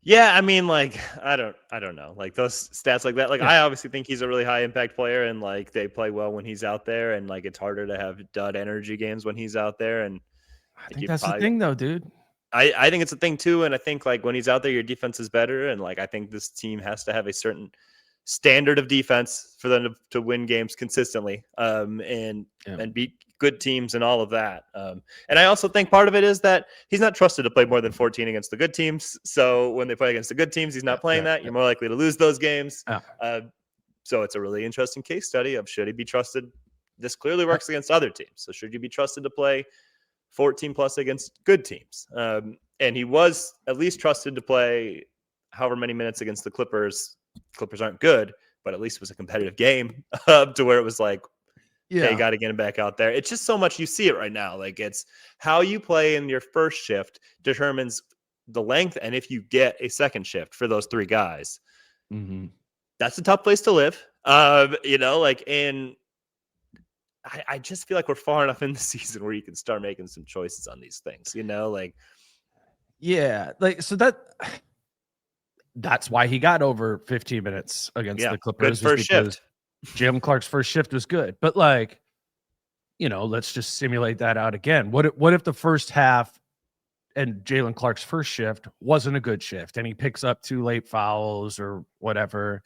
Yeah, I mean, like, I don't know. Like those stats like that. Like I obviously think he's a really high impact player, and like they play well when he's out there, and like it's harder to have dud energy games when he's out there. And I think that's the thing though, dude. I think it's a thing too, and I think like when he's out there, your defense is better, and like I think this team has to have a certain standard of defense for them to win games consistently, and beat good teams and all of that. And I also think part of it is that he's not trusted to play more than 14 against the good teams. So when they play against the good teams, he's not playing that. You're more likely to lose those games. So it's a really interesting case study of should he be trusted? This clearly works against other teams. So should you be trusted to play 14 plus against good teams? And he was at least trusted to play however many minutes against the Clippers. Clippers aren't good, but at least it was a competitive game to where it was like, hey, you got to get him back out there. It's just so much. You see it right now. Like it's how you play in your first shift determines the length. And if you get a second shift for those three guys, that's a tough place to live. And I just feel like we're far enough in the season where you can start making some choices on these things, that's why he got over 15 minutes against the Clippers. Good first shift. Jaylen Clark's first shift was good, but let's just simulate that out again. What if the first half and Jaylen Clark's first shift wasn't a good shift and he picks up 2 late fouls or whatever,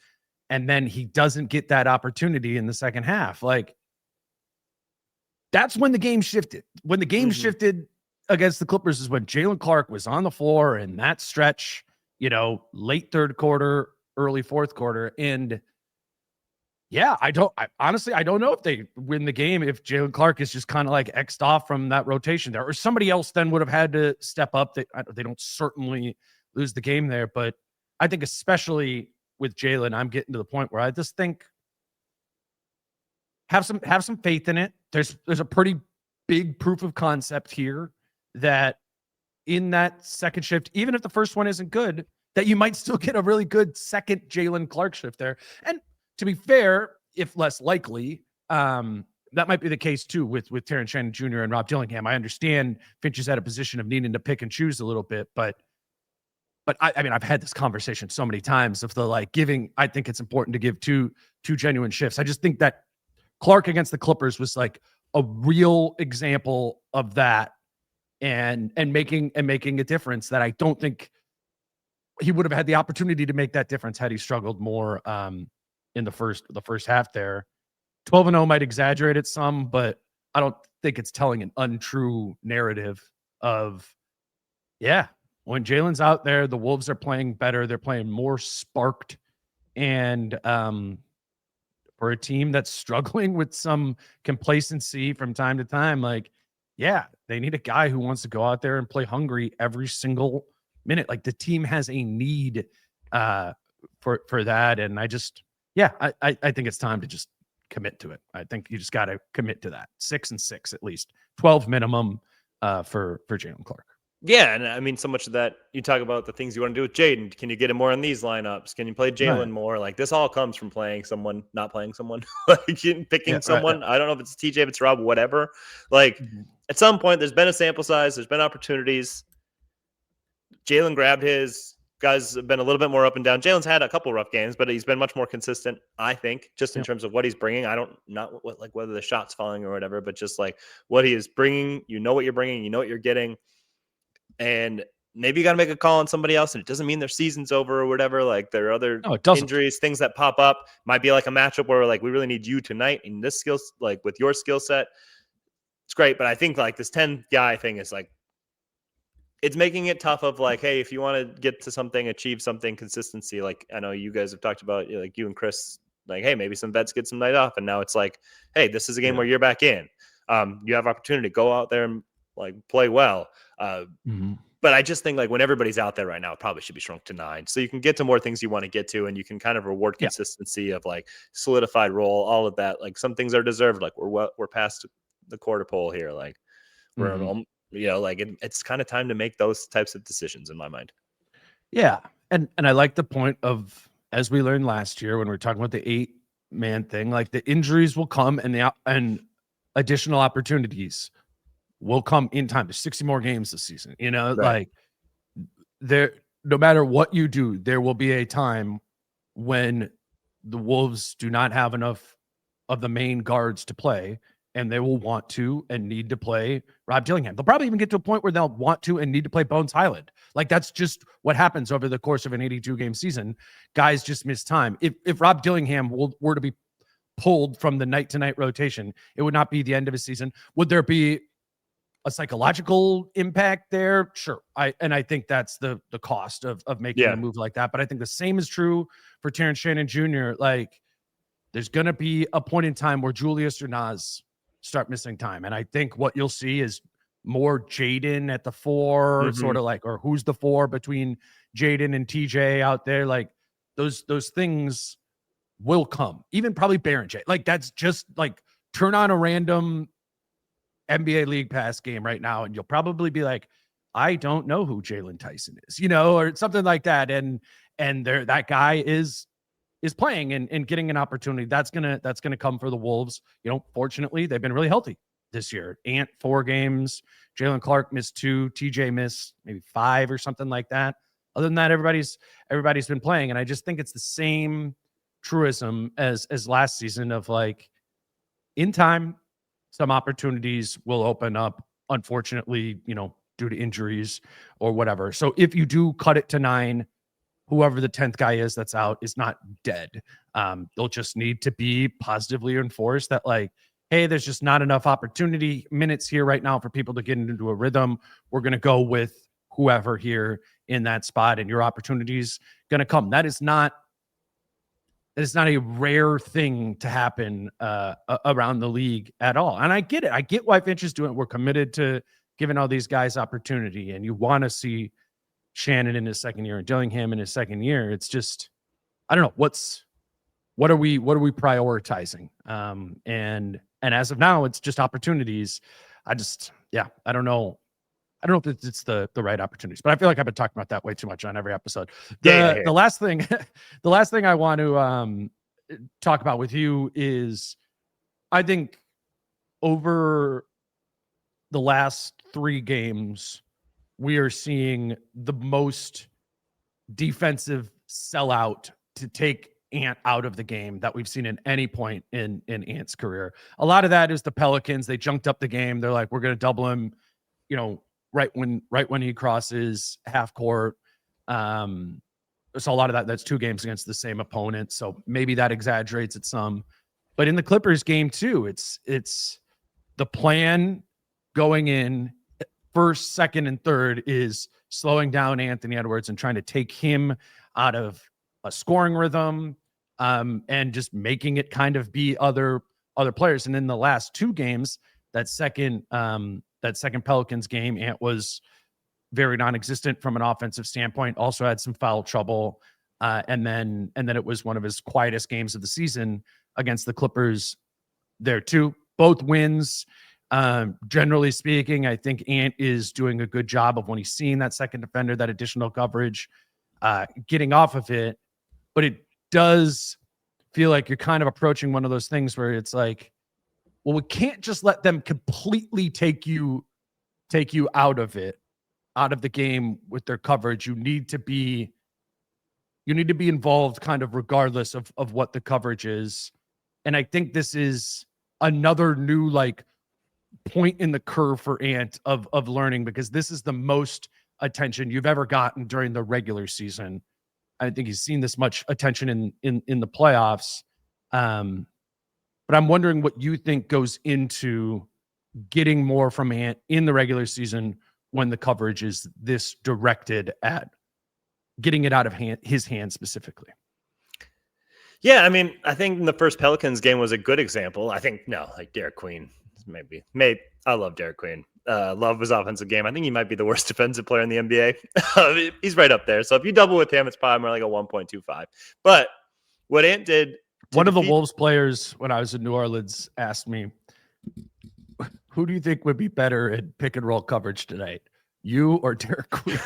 and then he doesn't get that opportunity in the second half? Like that's when the game shifted. When the game shifted against the Clippers is when Jaylen Clark was on the floor in that stretch, late third quarter, early fourth quarter. And I honestly don't know if they win the game if Jaylen Clark is just kind of like X'd off from that rotation there, or somebody else then would have had to step up. They don't certainly lose the game there, but I think especially with Jaylen, I'm getting to the point where I just think have some faith in it. There's a pretty big proof of concept here that in that second shift, even if the first one isn't good, that you might still get a really good second Jaylen Clark shift there. And to be fair, if less likely, that might be the case too with Terrence Shannon Jr. and Rob Dillingham. I understand Finch is at a position of needing to pick and choose a little bit, but I mean, I've had this conversation so many times of the like giving. I think it's important to give two genuine shifts. I just think that Clark against the Clippers was like a real example of that, and making a difference that I don't think he would have had the opportunity to make that difference had he struggled more in the first half there. 12-0 might exaggerate it some, but I don't think it's telling an untrue narrative of, yeah, when Jaylen's out there, the Wolves are playing better. They're playing more sparked. And for a team that's struggling with some complacency from time to time, like, yeah, they need a guy who wants to go out there and play hungry every single minute. Like the team has a need for that. And I think it's time to just commit to it. I think you just got to commit to that. 6 and 6 at least, 12 minimum for Jaylen Clark. Yeah, and I mean, so much of that, you talk about the things you want to do with Jaden. Can you get him more in these lineups? Can you play Jaylen more? Like, this all comes from playing someone, not playing someone, like picking someone. Right. I don't know if it's TJ, if it's Rob, whatever. Like, at some point, there's been a sample size, there's been opportunities. Jaylen grabbed his. Guys have been a little bit more up and down. Jaylen's had a couple rough games, but he's been much more consistent, I think, just in terms of what he's bringing. Not like whether the shot's falling or whatever, but just like what he is bringing. You know what you're bringing, you know what you're getting. And maybe you got to make a call on somebody else, and it doesn't mean their season's over or whatever. Like, there are other injuries, things that pop up. Might be like a matchup where like we really need you tonight in this skills, like with your skill set. It's great, but I think like this 10 guy thing is like, it's making it tough of like, hey, if you want to get to something, achieve something, consistency. Like, I know you guys have talked about, like you and Chris, like, hey, maybe some vets get some night off, and now it's like, hey, this is a game where you're back in. You have opportunity to go out there and like play well. But I just think like when everybody's out there right now, it probably should be shrunk to 9. So you can get to more things you want to get to, and you can kind of reward consistency of like solidified role, all of that. Like some things are deserved. Like we're past the quarter pole here. Like we're, like it's kind of time to make those types of decisions in my mind. Yeah. And I like the point of, as we learned last year, when we were talking about the 8-man thing, like the injuries will come and additional opportunities will come in time. There's 60 more games this season, like there, no matter what you do, there will be a time when the Wolves do not have enough of the main guards to play, and they will want to and need to play Rob Dillingham. They'll probably even get to a point where they'll want to and need to play Bones Highland. Like that's just what happens over the course of an 82-game season. Guys just miss time. If Rob Dillingham were to be pulled from the night-to-night rotation, it would not be the end of his season. Would there be a psychological impact there? Sure. I think that's the cost of making a move like that. But I think the same is true for Terrence Shannon Jr. Like there's going to be a point in time where Julius or Nas start missing time. And I think what you'll see is more Jaden at the 4, sort of like, or who's the 4 between Jaden and TJ out there. Like those things will come, even probably Baron J. Like that's just like turn on a random NBA League Pass game right now, and you'll probably be like, I don't know who Jaylen Tyson is, or something like that. And there, that guy is playing and getting an opportunity. That's gonna come for the Wolves. Fortunately, they've been really healthy this year. Ant 4 games, Jaylen Clark missed 2, TJ missed maybe 5 or something like that. Other than that, everybody's been playing, and I just think it's the same truism as last season of like, in time, some opportunities will open up, unfortunately, due to injuries or whatever. So if you do cut it to 9, whoever the 10th guy is that's out is not dead. They'll just need to be positively enforced that like, hey, there's just not enough opportunity minutes here right now for people to get into a rhythm. We're going to go with whoever here in that spot, and your opportunity's going to come. That is not a rare thing to happen around the league at all. And I get it. I get why Finch is doing it. We're committed to giving all these guys opportunity, and you want to see Shannon in his second year and Dillingham in his second year. It's just, I don't know. What are we prioritizing? And as of now, it's just opportunities. I don't know. I don't know if it's the right opportunities, but I feel like I've been talking about that way too much on every episode. The last thing I want to talk about with you is I think over the last 3 games, we are seeing the most defensive sellout to take Ant out of the game that we've seen in any point in Ant's career. A lot of that is the Pelicans. They junked up the game. They're like, we're going to double him, right when he crosses half court. So a lot of that's 2 games against the same opponent. So maybe that exaggerates it some. But in the Clippers game too, it's the plan going in first, second, and third is slowing down Anthony Edwards and trying to take him out of a scoring rhythm, and just making it kind of be other players. And in the last 2 games, that second Pelicans game, Ant was very non-existent from an offensive standpoint. Also had some foul trouble, and then it was one of his quietest games of the season against the Clippers. There too, both wins. Generally speaking, I think Ant is doing a good job of when he's seeing that second defender, that additional coverage, getting off of it. But it does feel like you're kind of approaching one of those things where it's like, well, we can't just let them completely take you out of the game with their coverage. You need to be involved kind of regardless of what the coverage is. And I think this is another new point in the curve for Ant of learning, because this is the most attention you've ever gotten during the regular season. I think he's seen this much attention in the playoffs. But I'm wondering what you think goes into getting more from Ant in the regular season when the coverage is this directed at getting it out of his hand specifically. Yeah, I mean, I think the first Pelicans game was a good example. I think Derek Queen, maybe. I love Derek Queen. Love his offensive game. I think he might be the worst defensive player in the NBA. He's right up there. So if you double with him, it's probably more like a 1.25. But what Ant did, one of the Wolves players when I was in New Orleans asked me, who do you think would be better at pick and roll coverage tonight, you or Derek Queen?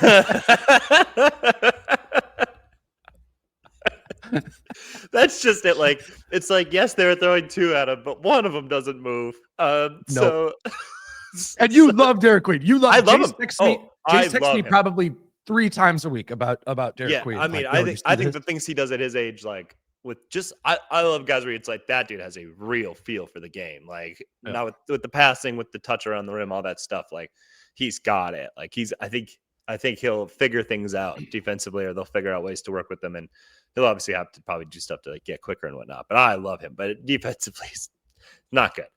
That's just it. It's yes, they were throwing 2 at him, but one of them doesn't move. So, and you love Derek Queen. You love. I love him. Jace texts me probably 3 times a week about Derek Queen. I mean, I think the things he does at his age, I love guys where it's that dude has a real feel for the game. Now with the passing, with the touch around the rim, all that stuff. He's got it. I think he'll figure things out defensively, or they'll figure out ways to work with them, and he'll obviously have to probably do stuff to get quicker and whatnot. But I love him. But defensively, he's not good.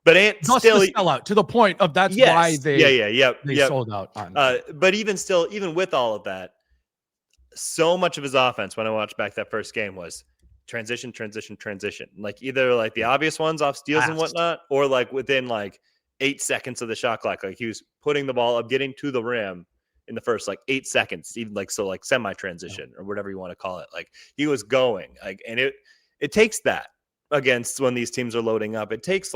But Ant still sell out to the point of that's why they sold out on. But even with all of that, so much of his offense when I watched back that first game was transition. Either the obvious ones off steals and whatnot, or within 8 seconds of the shot clock. He was putting the ball up, getting to the rim in the first 8 seconds, even semi-transition or whatever you want to call it. He was going, and it takes that against when these teams are loading up. It takes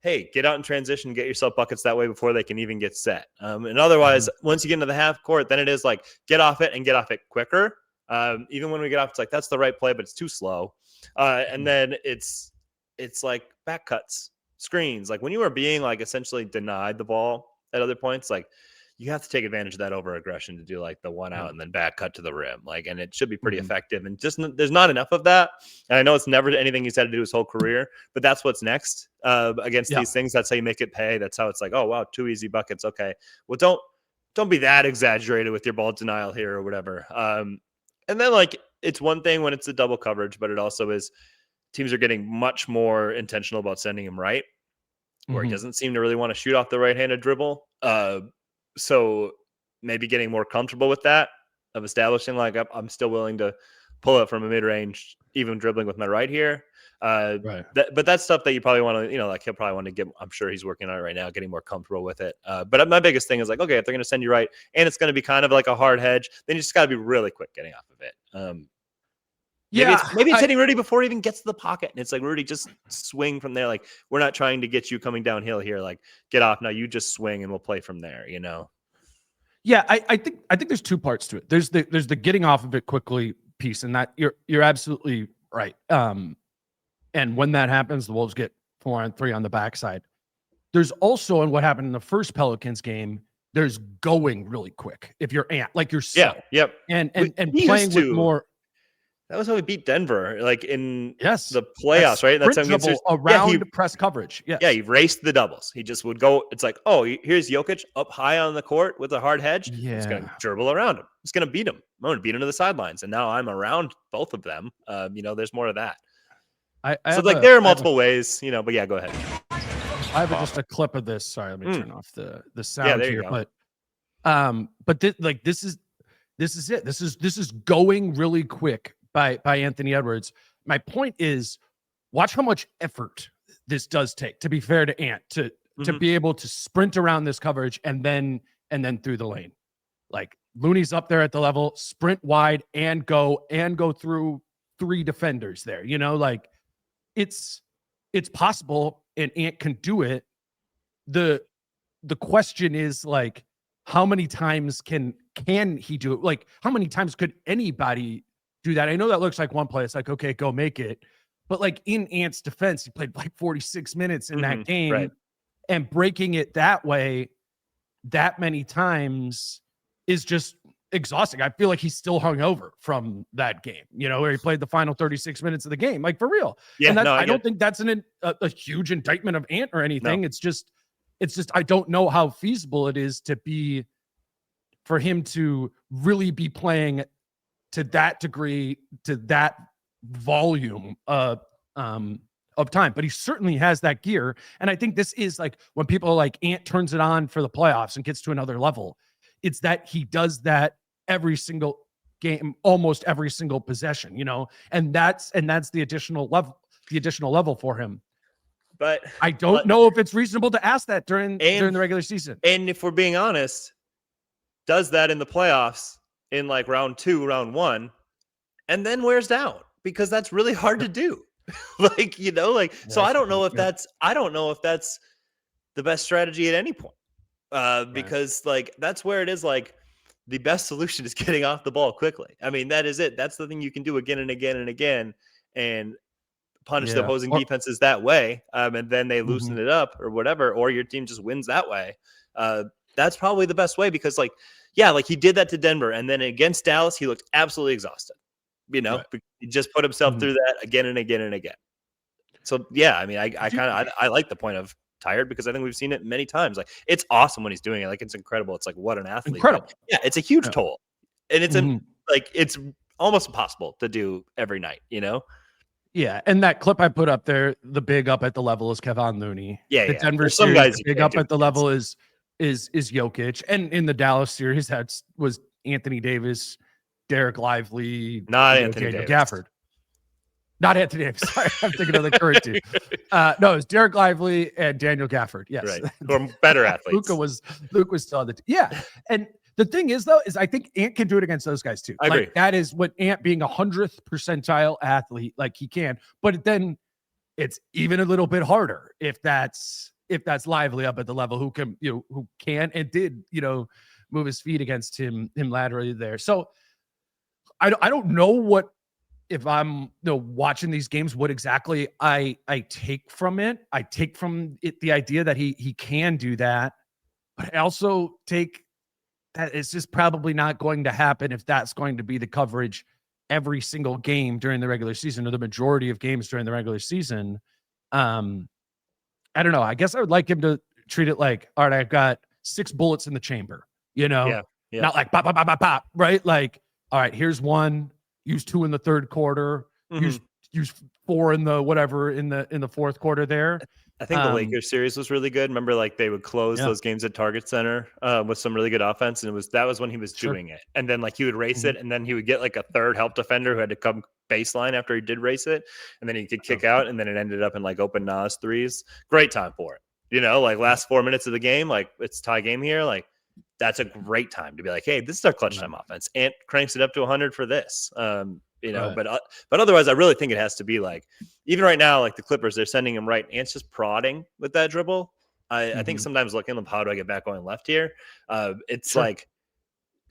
hey, get out in transition, get yourself buckets that way before they can even get set. And otherwise, once you get into the half court, then it is get off it and get off it quicker. Even when we get off, it's that's the right play, but it's too slow. And then it's back cuts, screens. When you are being essentially denied the ball at other points, you have to take advantage of that over aggression to do the one out and then back cut to the rim. And it should be pretty effective. And just there's not enough of that. And I know it's never anything he's had to do his whole career, but that's what's next against these things. That's how you make it pay. That's how it's oh, wow, 2 easy buckets. Okay. Well, don't be that exaggerated with your ball denial here or whatever. And then it's one thing when it's a double coverage, but it also is teams are getting much more intentional about sending him right, where he doesn't seem to really want to shoot off the right-handed dribble. So maybe getting more comfortable with that, of establishing I'm still willing to pull it from a mid-range, even dribbling with my right here. Right. But that's stuff that you probably want to, he'll probably want to get, I'm sure he's working on it right now, getting more comfortable with it. But my biggest thing is okay, if they're going to send you right and it's going to be kind of a hard hedge, then you just got to be really quick getting off of it. Maybe it's hitting Rudy before he even gets to the pocket. And it's Rudy, just swing from there. We're not trying to get you coming downhill here. Get off now. You just swing and we'll play from there, Yeah, I think there's 2 parts to it. There's the getting off of it quickly piece, and that you're absolutely right. And when that happens, the Wolves get 4-on-3 on the backside. There's also, and what happened in the first Pelicans game, there's going really quick. If you're like yourself, yep, and we playing used with to. more. That was how we beat Denver, like in Yes, the playoffs, right? That's dribble around press coverage. Yes. Yeah, he raced the doubles. He just would go. It's like, oh, here's Jokic up high on the court with a hard hedge. Yeah. He's going to dribble around him. He's going to beat him. I'm going to beat him to the sidelines. And now I'm around both of them. There's more of that. There are multiple ways, but yeah, go ahead. I have just a clip of this. Sorry, let me turn off the sound here. Go. But this is it. This is going really quick by Anthony Edwards. My point is, watch how much effort this does take, to be fair to Ant, to be able to sprint around this coverage and then through the lane. Like Looney's up there at the level, sprint wide and go through 3 defenders there. Like it's possible and Ant can do it. The question is, like, how many times can he do it? Like, how many times could anybody do that? I know that looks like one play. It's like, okay, go make it. But like in Ant's defense, he played like 46 minutes in that game, right. And breaking it that way, that many times is just exhausting. I feel like he's still hungover from that game, where he played the final 36 minutes of the game, like for real. Yeah, and I don't think that's a huge indictment of Ant or anything. No. It's just I don't know how feasible it is for him to really be playing to that degree, to that volume of time. But he certainly has that gear. And I think this is like when people are like, Ant turns it on for the playoffs and gets to another level. It's that he does that every single game, almost every single possession, and that's the additional level for him. But I don't know if it's reasonable to ask that during the regular season. And if we're being honest, does that in the playoffs in like round 2, round 1, and then wears down, because that's really hard to do. So I don't know if that's the best strategy at any point. Because like that's where it is, like the best solution is getting off the ball quickly. I mean, that is it. That's the thing you can do again and again and again, and punish the opposing defenses that way. And then they loosen it up or whatever, or your team just wins that way. That's probably the best way, because like he did that to Denver, and then against Dallas, he looked absolutely exhausted. Right. He just put himself through that again and again and again. So yeah, I mean, I like the point of tired, because I think we've seen it many times. Like, it's awesome when he's doing it. Like, it's incredible. It's like, what an athlete. Incredible. But yeah, it's a huge toll, and it's it's almost impossible to do every night. Yeah, and that clip I put up there, the big up at the level is Kevon Looney. Yeah, the Denver some series, guys the big up at the level is Jokic, and in the Dallas series that was Anthony Davis, Derek Lively, not Anthony Daniel Davis. Gafford. Not Anthony Davis. Sorry, I'm thinking of the current team. No, it was Derek Lively and Daniel Gafford. Yes, right. Who are better athletes. Luke was still on the team. Yeah, and the thing is, though, is I think Ant can do it against those guys too. I agree. That is what Ant, being 100th percentile athlete, like he can. But then it's even a little bit harder if that's Lively up at the level, who can and did move his feet against him laterally there. So I don't know what, if I'm watching these games, what exactly I take from it. I take from it the idea that he can do that, but I also take that it's just probably not going to happen if that's going to be the coverage every single game during the regular season, or the majority of games during the regular season. I don't know. I guess I would like him to treat it like, all right, I've got 6 bullets in the chamber, not like pop, pop, pop, pop, pop, right? Like, all right, here's 1, use 2 in the third quarter, use 4 in the fourth quarter there. I think the Lakers series was really good. Remember, like, they would close those games at Target Center with some really good offense, and that was when he was doing it. And then like he would race it, and then he would get like a third help defender who had to come baseline after he did race it, and then he could kick out, and then it ended up in like open Nas threes. Great time for it. Like last 4 minutes of the game, like it's tie game here, like that's a great time to be like, hey, this is our clutch time offense. Ant cranks it up to 100 for this. But otherwise, I really think it has to be like, even right now, like the Clippers, they're sending him right. Ant's just prodding with that dribble. I think sometimes looking, how do I get back going left here? It's like,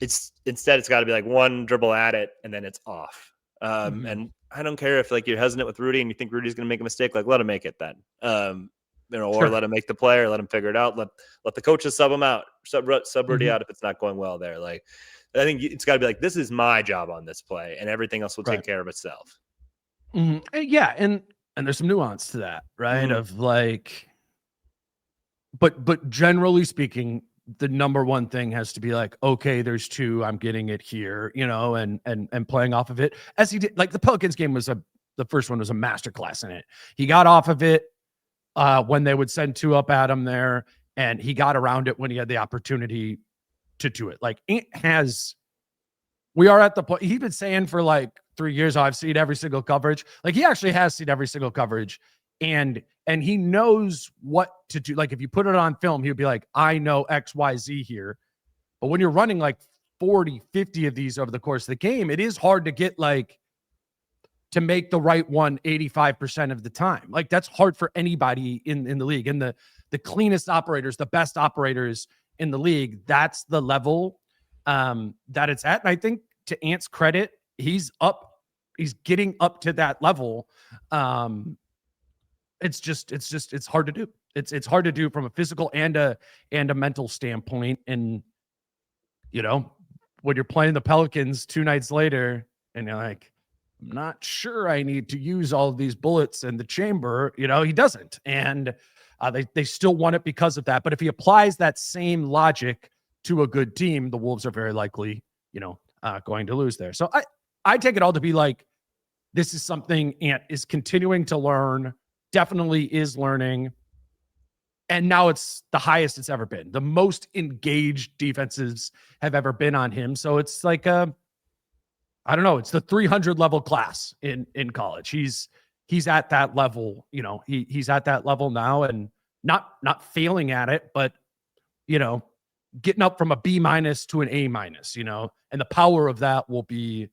it's got to be like 1 dribble at it, and then it's off. And I don't care if like you're hesitant with Rudy and you think Rudy's going to make a mistake, like let him make it then. Or let him make the play, or let him figure it out. Let the coaches sub him out, sub Rudy out if it's not going well there. Like, I think it's got to be like, this is my job on this play, and everything else will take care of itself. Yeah, and there's some nuance to that, right? Of like, but generally speaking, the number one thing has to be like, okay, there's two, I'm getting it here, and playing off of it as he did. Like the Pelicans game the first one was a masterclass in it. He got off of it when they would send two up at him there, and he got around it when he had the opportunity to do it. Like we are at the point he's been saying for like 3 years, I've seen every single coverage. Like he actually has seen every single coverage, and he knows what to do. Like if you put it on film, he would be like, I know X, Y, Z here. But when you're running like 40, 50 of these over the course of the game, it is hard to get like to make the right one 85% of the time. Like that's hard for anybody in the league. And the cleanest operators, the best operators in the league, that's the level that it's at. And I think to Ant's credit, he's getting up to that level. It's hard to do. It's hard to do from a physical and a mental standpoint. And, when you're playing the Pelicans 2 nights later and you're like, I'm not sure I need to use all of these bullets in the chamber, he doesn't. And they still won it because of that. But if he applies that same logic to a good team, the Wolves are very likely, going to lose there. So I take it all to be like, this is something Ant is continuing to learn, definitely is learning. And now it's the highest it's ever been. The most engaged defenses have ever been on him. So it's like I don't know. It's the 300 level class in college. He's at that level, he's at that level now, and not failing at it, but getting up from a B- to an A-, and the power of that will be,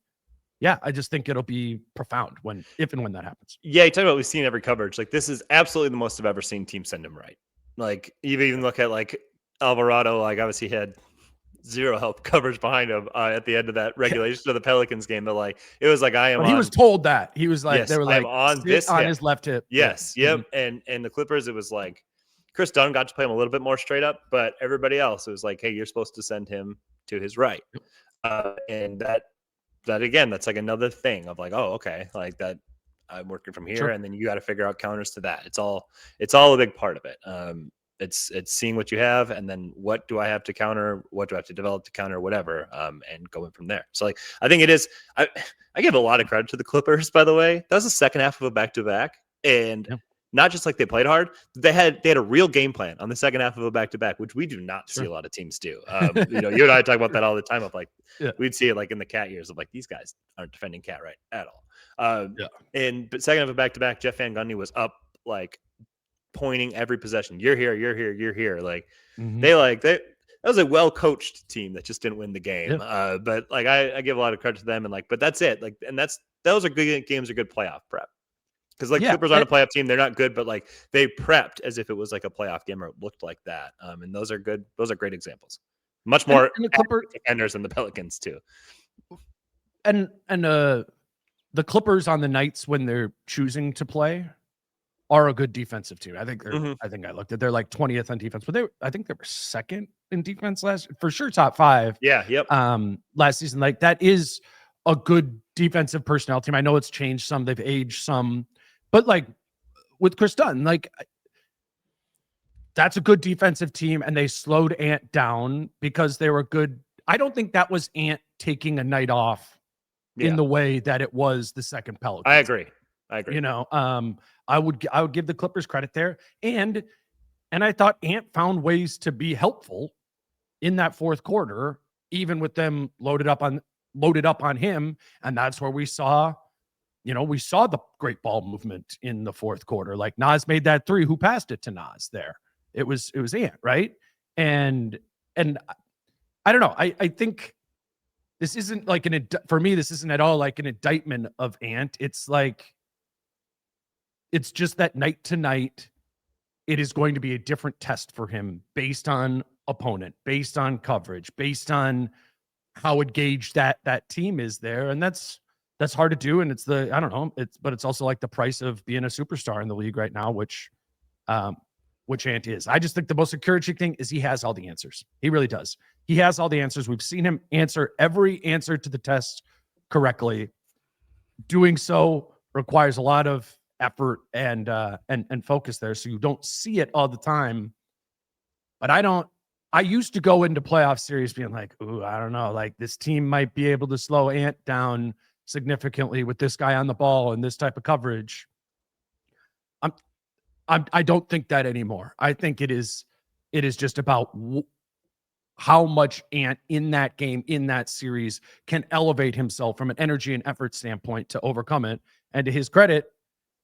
I just think it'll be profound if and when that happens. Yeah, you talk about we've seen every coverage. Like this is absolutely the most I've ever seen teams send him right. Like you even look at like Alvarado, like obviously he had zero help coverage behind him at the end of that regulation of the Pelicans game. But like it was like he was told that he was like, yes, they were like on his left hip. Yes, yep. And the Clippers, it was like Chris Dunn got to play him a little bit more straight up, but everybody else, it was like, hey, you're supposed to send him to his right. And that again, that's like another thing of like, oh, okay, like that I'm working from here, and then you got to figure out counters to that. It's all a big part of it. It's seeing what you have, and then what do I have to counter? What do I have to develop to counter? Whatever, and going from there. So like, I think it is. I give a lot of credit to the Clippers, by the way. That was the second half of a back-to-back, and not just like they played hard. They had a real game plan on the second half of a back-to-back, which we do not see a lot of teams do. You and I talk about that all the time. Of like, we'd see it like in the Cat years of like, these guys aren't defending Cat right at all. But second half of a back-to-back, Jeff Van Gundy was up like pointing every possession. You're here, you're here, you're here. Like that was a well-coached team that just didn't win the game. But like I give a lot of credit to them, and like, but that's it. Like, and those are good games, are good playoff prep. Because like Clippers aren't a playoff team, they're not good, but like they prepped as if it was like a playoff game, or it looked like that. And those are good. Those are great examples. Much more contenders than the Pelicans too. And the Clippers on the nights when they're choosing to play are a good defensive team. I think I looked at, they're like 20th on defense, but I think they were second in defense for sure, top 5. Yeah. Yep. Last season, like that is a good defensive personnel team. I know it's changed some, they've aged some, but like with Chris Dunn, like that's a good defensive team, and they slowed Ant down because they were good. I don't think that was Ant taking a night off in the way that it was the second Pelicans. I agree. I would give the Clippers credit there. And I thought Ant found ways to be helpful in that fourth quarter, even with them loaded up on him. And that's where we saw the great ball movement in the fourth quarter. Like Nas made that 3. Who passed it to Nas there? It was Ant, right? And I don't know. I think this isn't like for me, this isn't at all like an indictment of Ant. It's like, it's just that night to night, it is going to be a different test for him based on opponent, based on coverage, based on how engaged that team is there. And that's That's hard to do, and it's I don't know, but it's also like the price of being a superstar in the league right now, which Ant is. I just think the most encouraging thing is he has all the answers. He really does. He has all the answers. We've seen him answer every answer to the test correctly. Doing so requires a lot of effort and focus there, so you don't see it all the time. But I used to go into playoff series being like, ooh, I don't know, like this team might be able to slow Ant down significantly with this guy on the ball and this type of coverage. I don't think that anymore. I think it is just about how much Ant in that game, in that series, can elevate himself from an energy and effort standpoint to overcome it. And to his credit,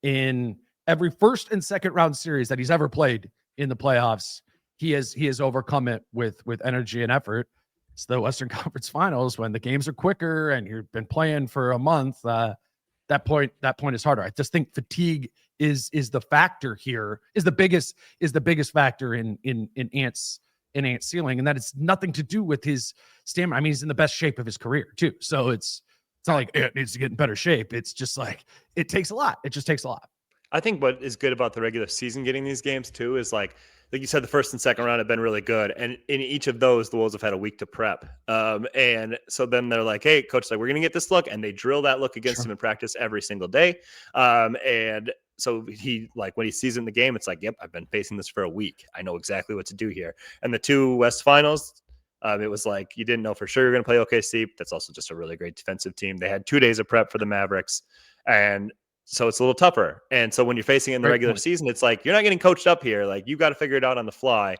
in every first and second round series that he's ever played in the playoffs, he has overcome it with energy and effort. It's the Western Conference Finals when the games are quicker and you've been playing for a month. That point is harder. I just think fatigue is the factor here, is the biggest factor in Ant's ceiling, and that it's nothing to do with his stamina. I mean, he's in the best shape of his career too. So it's not like Ant needs to get in better shape. It's just like it takes a lot. It just takes a lot. I think what is good about the regular season getting these games too is like you said, the first and second round have been really good. And in each of those, the Wolves have had a week to prep. And so then they're like, hey, coach, like, we're going to get this look. And they drill that look against him in practice every single day. And so he, like, when he sees it in the game, it's like, yep, I've been facing this for a week. I know exactly what to do here. And the two West finals, it was like, you didn't know for sure you're going to play OKC. That's also just a really great defensive team. They had 2 days of prep for the Mavericks. And so it's a little tougher. And so when you're facing it in the regular season, it's like, you're not getting coached up here. Like, you got to figure it out on the fly.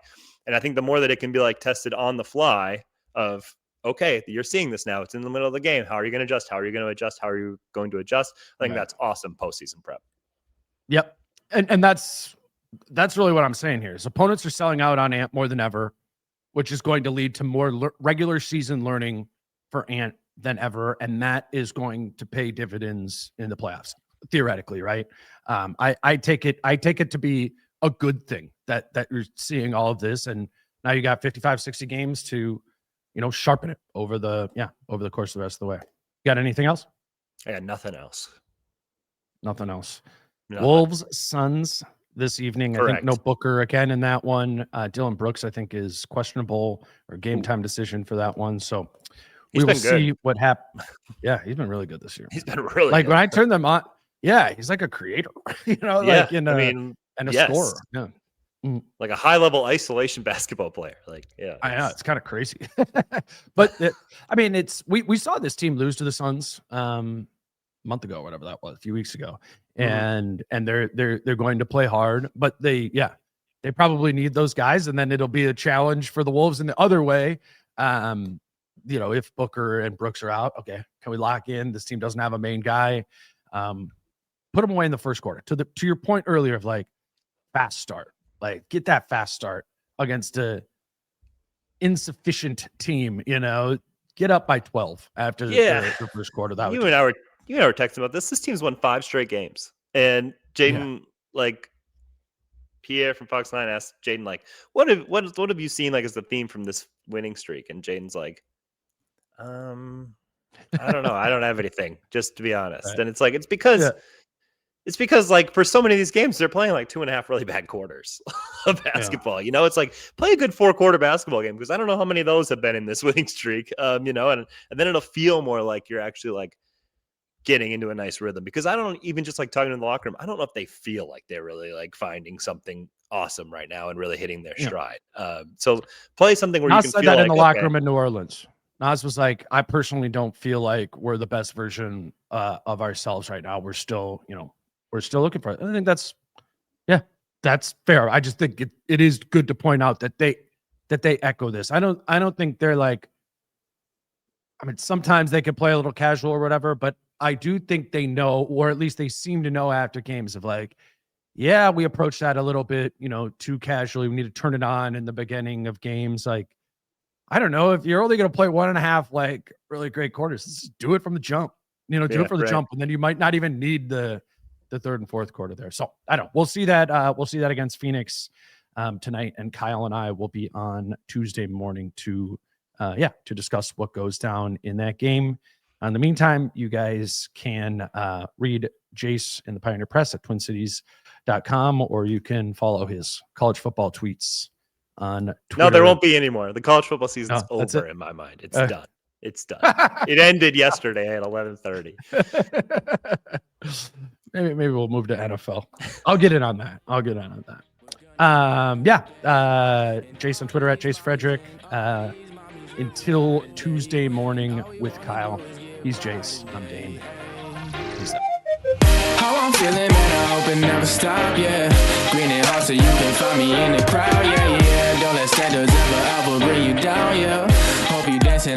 And I think the more that it can be like tested on the fly of, okay, you're seeing this now. It's in the middle of the game. How are you going to adjust? How are you going to adjust? How are you going to adjust? I think that's awesome postseason prep. Yep. And that's really what I'm saying here is opponents are selling out on Ant more than ever, which is going to lead to more regular season learning for Ant than ever. And that is going to pay dividends in the playoffs. Theoretically, right? I take it to be a good thing that you're seeing all of this, and now you got 55, 60 games to, sharpen it over the course of the rest of the way. You got anything else? I got nothing else. Nothing else. Nothing. Wolves, Suns this evening. Correct. I think no Booker again in that one. Dylan Brooks, I think, is questionable or game time decision for that one. So we will see what happens. Yeah, he's been really good this year. He's been really like good. When I turn them on. Yeah, he's like a creator, like and a scorer. Yeah. Like a high-level isolation basketball player. Like, yeah. I know, it's kind of crazy. But we saw this team lose to the Suns a month ago, whatever that was, a few weeks ago. And they're going to play hard, but they probably need those guys, and then it'll be a challenge for the Wolves in the other way. If Booker and Brooks are out, okay, can we lock in? This team doesn't have a main guy. Put them away in the first quarter. To your point earlier of like fast start, like get that fast start against a insufficient team. Get up by 12 after the first quarter. That you and I were texting about this. This team's won 5 straight games, and Jaden, like Pierre from Fox 9 asked Jaden, like, what have you seen like as the theme from this winning streak? And Jaden's like, I don't know. I don't have anything, just to be honest. Right. And it's like, it's because like for so many of these games, they're playing like 2.5 really bad quarters of basketball. It's like play a good 4-quarter basketball game, because I don't know how many of those have been in this winning streak. And then it'll feel more like you're actually like getting into a nice rhythm, because I don't even just like talking in the locker room. I don't know if they feel like they're really like finding something awesome right now and really hitting their stride. So play something where Nas you can said feel that like, in the locker room in New Orleans. Nas was like, I personally don't feel like we're the best version of ourselves right now. We're still looking for it. I think that's fair. I just think it is good to point out that they echo this. I don't think they're like, I mean, sometimes they can play a little casual or whatever, but I do think they know, or at least they seem to know after games of like, yeah, we approach that a little bit, too casually. We need to turn it on in the beginning of games. Like, I don't know, if you're only going to play 1.5 like really great quarters, just do it from the jump. Do it from the jump, and then you might not even need the third and fourth quarter there. So I don't. We'll see that. We'll see that against Phoenix tonight, and Kyle and I will be on Tuesday morning to discuss what goes down in that game. In the meantime, you guys can read Jace in the Pioneer Press at twincities.com, or you can follow his college football tweets on Twitter. No, there won't be any more. The college football season's that's over it? in my mind. It's done. It's done. It ended yesterday at 11:30. Maybe we'll move to NFL. I'll get in on that. Jason Twitter at Jace Frederick. Until Tuesday morning with Kyle. He's Jace. I'm Dane. Peace out. How I'm feeling, man, I hope it never stop, yeah. Green and hot so you can find me in the crowd, yeah. Don't let standards ever bring you down, yeah.